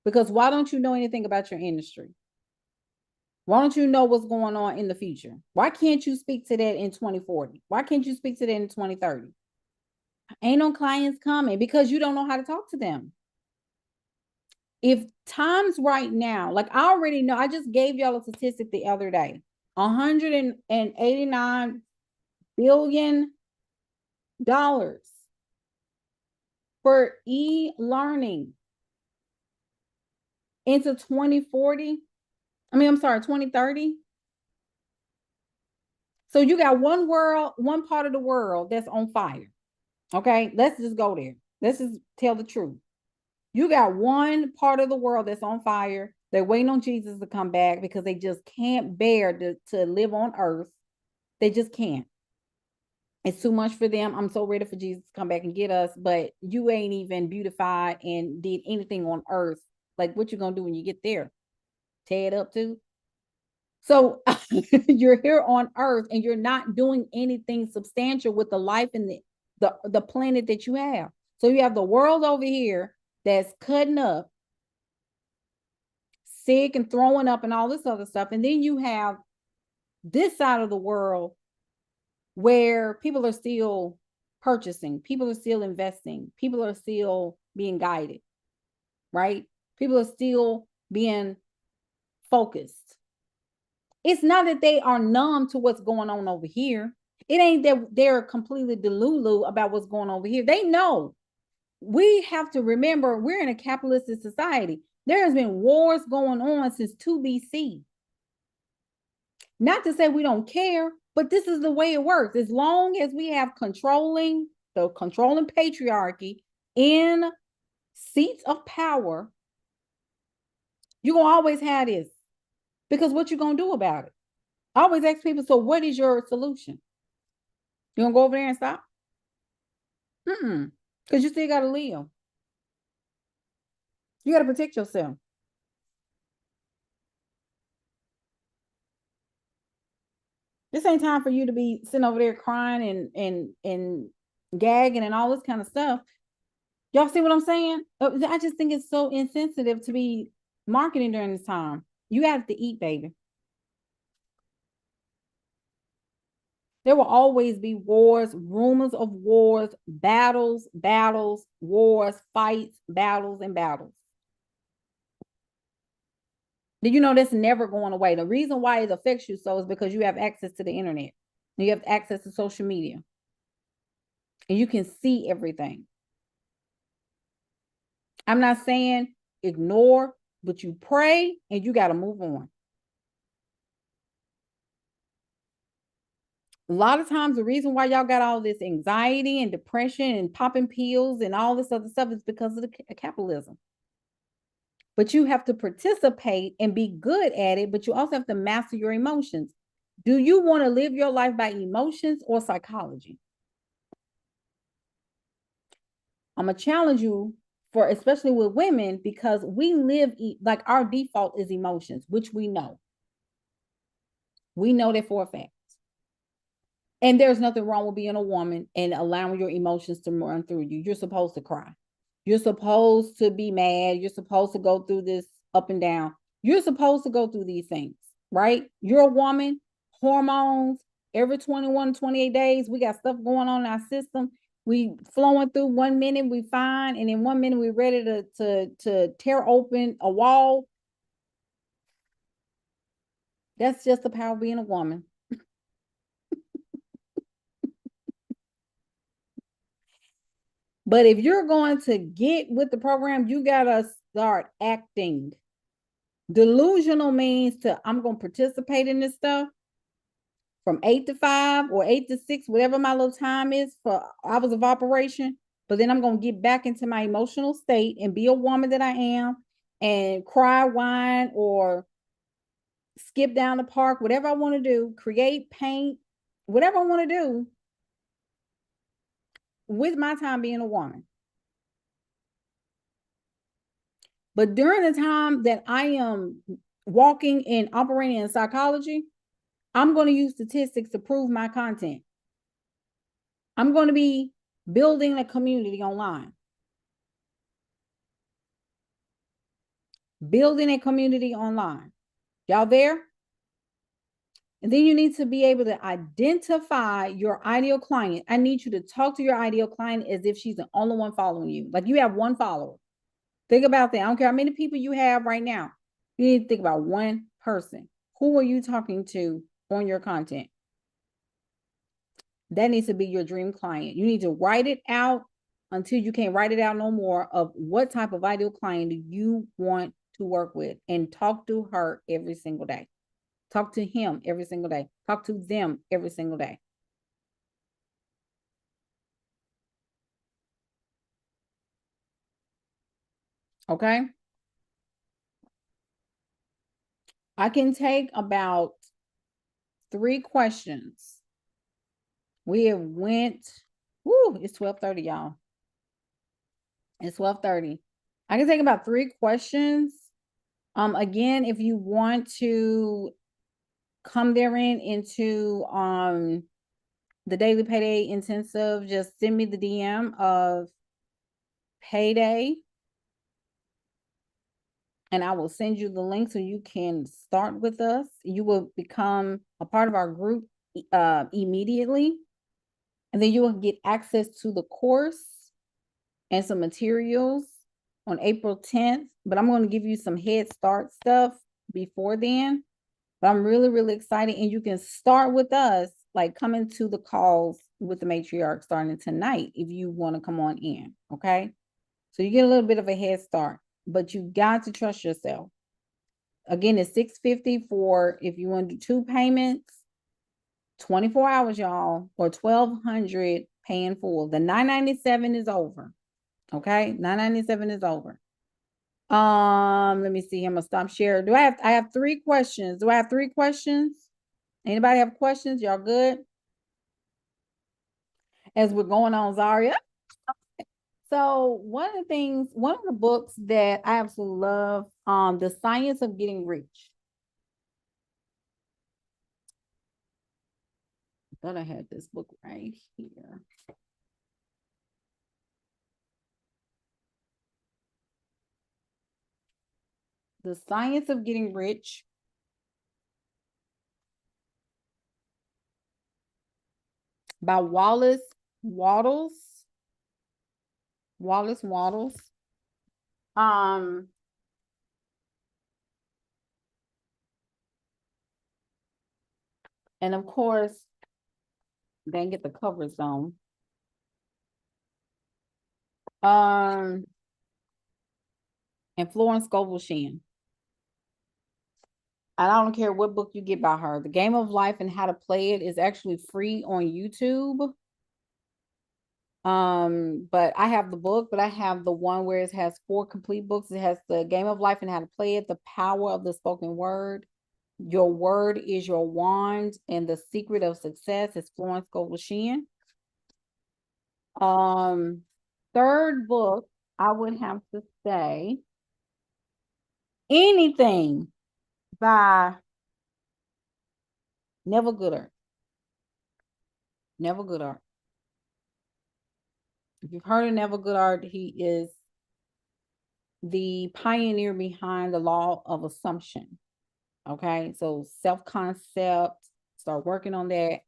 Because why don't you know anything about your industry? Why don't you know what's going on in the future? Why can't you speak to that in 2040? Why can't you speak to that in 2030? Ain't no clients coming because you don't know how to talk to them. If times right now, like I already know, I just gave y'all a statistic the other day, $189 billion for e-learning into 2040. I'm sorry, 2030. So you got one part of the world that's on fire. Okay, let's just go there. Let's just tell the truth. You got one part of the world that's on fire. They're waiting on Jesus to come back because they just can't bear to live on earth. They just can't. It's too much for them. I'm so ready for Jesus to come back and get us, but you ain't even beautified and did anything on earth. Like, what you gonna do when you get there? Tear it up too? So you're here on earth and you're not doing anything substantial with the life and the planet that you have. So you have the world over here that's cutting up, sick and throwing up and all this other stuff. And then you have this side of the world where people are still purchasing, people are still investing, people are still being guided, right? People are still being focused. It's not that they are numb to what's going on over here. It ain't that they're completely delulu about what's going on over here. They know. We have to remember we're in a capitalistic society. There has been wars going on since 2 BC. Not to say we don't care, but this is the way it works. As long as we have controlling patriarchy in seats of power, you're going to always have this. Because what you going to do about it? I always ask people, so what is your solution? You going to go over there and stop? Because you still got to live. You got to protect yourself. This ain't time for you to be sitting over there crying and gagging and all this kind of stuff. Y'all see what I'm saying? I just think it's so insensitive to be marketing during this time. You have to eat, baby. There will always be wars, rumors of wars, battles, wars, fights, battles, and battles. Did you know that's never going away? The reason why it affects you so is because you have access to the internet. You have access to social media. And you can see everything. I'm not saying ignore, but you pray and you got to move on. A lot of times the reason why y'all got all this anxiety and depression and popping pills and all this other stuff is because of the capitalism. But you have to participate and be good at it, but you also have to master your emotions. Do you want to live your life by emotions or psychology? I'm going to challenge you for, especially with women, because we live, like our default is emotions, which we know. We know that for a fact. And there's nothing wrong with being a woman and allowing your emotions to run through you. You're supposed to cry. You're supposed to be mad. You're supposed to go through this up and down. You're supposed to go through these things, right? You're a woman, hormones, every 21, 28 days, we got stuff going on in our system. We flowing through 1 minute, we fine. And in 1 minute, we're ready to tear open a wall. That's just the power of being a woman. But if you're going to get with the program, you got to start acting. Delusional means I'm going to participate in this stuff from 8 to 5 or 8 to 6, whatever my little time is for hours of operation. But then I'm going to get back into my emotional state and be a woman that I am and cry, whine, or skip down the park, whatever I want to do, create, paint, whatever I want to do with my time being a woman. But during the time that I am walking and operating in psychology, I'm going to use statistics to prove my content. I'm going to be building a community online. Building a community online. Y'all there? And then you need to be able to identify your ideal client. I need you to talk to your ideal client as if she's the only one following you. Like you have one follower. Think about that. I don't care how many people you have right now. You need to think about one person. Who are you talking to on your content? That needs to be your dream client. You need to write it out until you can't write it out no more of what type of ideal client do you want to work with, and talk to her every single day. Talk to him every single day. Talk to them every single day. Okay. I can take about 3 questions. We have went, it's 12:30, y'all. It's 12:30. I can take about 3 questions. Again, if you want to come therein into the daily payday intensive, just send me the DM of Payday and I will send you the link so you can start with us. You will become a part of our group immediately, and then you will get access to the course and some materials on April 10th. But I'm going to give you some head start stuff before then. But I'm really, really excited. And you can start with us, like coming to the calls with the matriarch starting tonight if you want to come on in. Okay. So you get a little bit of a head start, but you got to trust yourself. Again, it's $650 for if you want to do 2 payments, 24 hours, y'all, or $1,200 paying full. The $997 is over. Okay, $997 is over. Let me see. I'm gonna stop sharing. I have 3 questions. Do I have 3 questions? Anybody have questions? Y'all good? As we're going on, Zaria. So one of the books that I absolutely love, The Science of Getting Rich. I thought I had this book right here. The Science of Getting Rich by Wallace Wattles. Wallace Wattles. And of course, dang it, the cover's on. And Florence Scovel. I don't care what book you get by her. The Game of Life and How to Play It is actually free on YouTube. But I have the book, but I have the one where it has 4 complete books. It has The Game of Life and How to Play It, The Power of the Spoken Word, Your Word is Your Wand, and The Secret of Success is Florence Scovel. Third book, I would have to say anything by Neville Goddard. Neville Goddard. If you've heard of Neville Goddard, he is the pioneer behind the law of assumption. Okay, so self-concept, start working on that.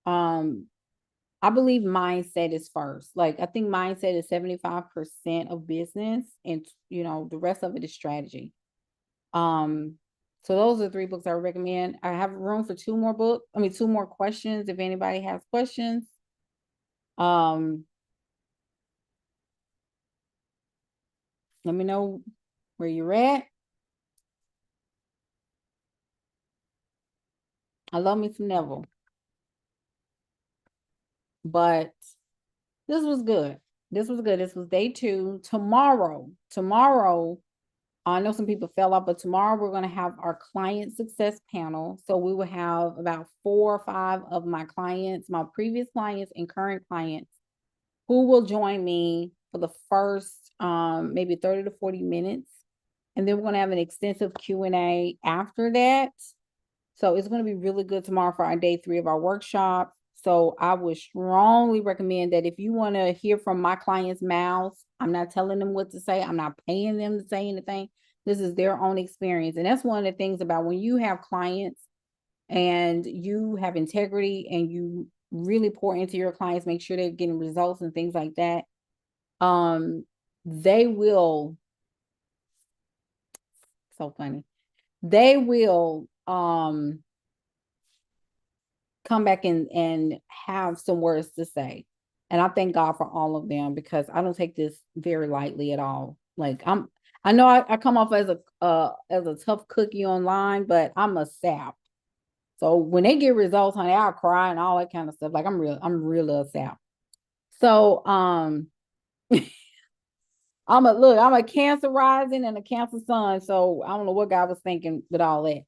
I believe mindset is first. Like I think mindset is 75% of business, and the rest of it is strategy. So those are the 3 books I would recommend. I have room for 2 more books. 2 more questions. If anybody has questions. Let me know where you're at. I love me some Neville. But this was good. This was good. This was day 2. Tomorrow, I know some people fell off, but tomorrow we're going to have our client success panel. So we will have about 4 or 5 of my clients, my previous clients and current clients, who will join me for the first maybe 30 to 40 minutes. And then we're going to have an extensive Q&A after that. So it's going to be really good tomorrow for our day 3 of our workshop. So I would strongly recommend that if you want to hear from my clients' mouths, I'm not telling them what to say. I'm not paying them to say anything. This is their own experience. And that's one of the things about when you have clients and you have integrity and you really pour into your clients, make sure they're getting results and things like that. They will, so funny. They will come back and have some words to say. And I thank God for all of them, because I don't take this very lightly at all. Like I know I come off as a tough cookie online, but I'm a sap. So when they get results, honey, I'll cry and all that kind of stuff. Like I'm real a sap. So I'm a Cancer rising and a Cancer sun. So I don't know what God was thinking with all that.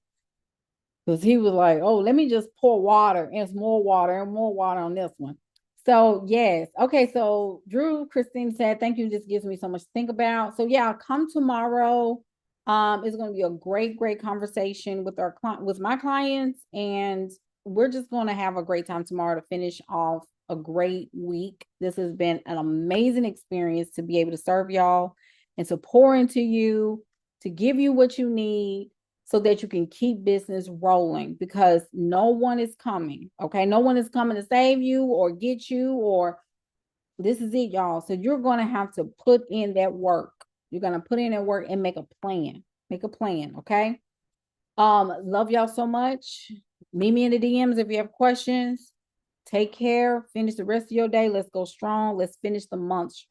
Because he was like, oh, let me just pour water and some more water and more water on this one. So yes. Okay. So Drew, Christine said, thank you. This gives me so much to think about. So yeah, come tomorrow. It's going to be a great conversation with my clients. And we're just going to have a great time tomorrow to finish off a great week. This has been an amazing experience to be able to serve y'all and to pour into you, to give you what you need, so that you can keep business rolling, because no one is coming. Okay. No one is coming to save you or get you, or this is it, y'all. So you're going to have to put in that work. You're going to put in that work and make a plan. Make a plan. Okay. Love y'all so much. Meet me in the DMs if you have questions. Take care. Finish the rest of your day. Let's go strong. Let's finish the month strong.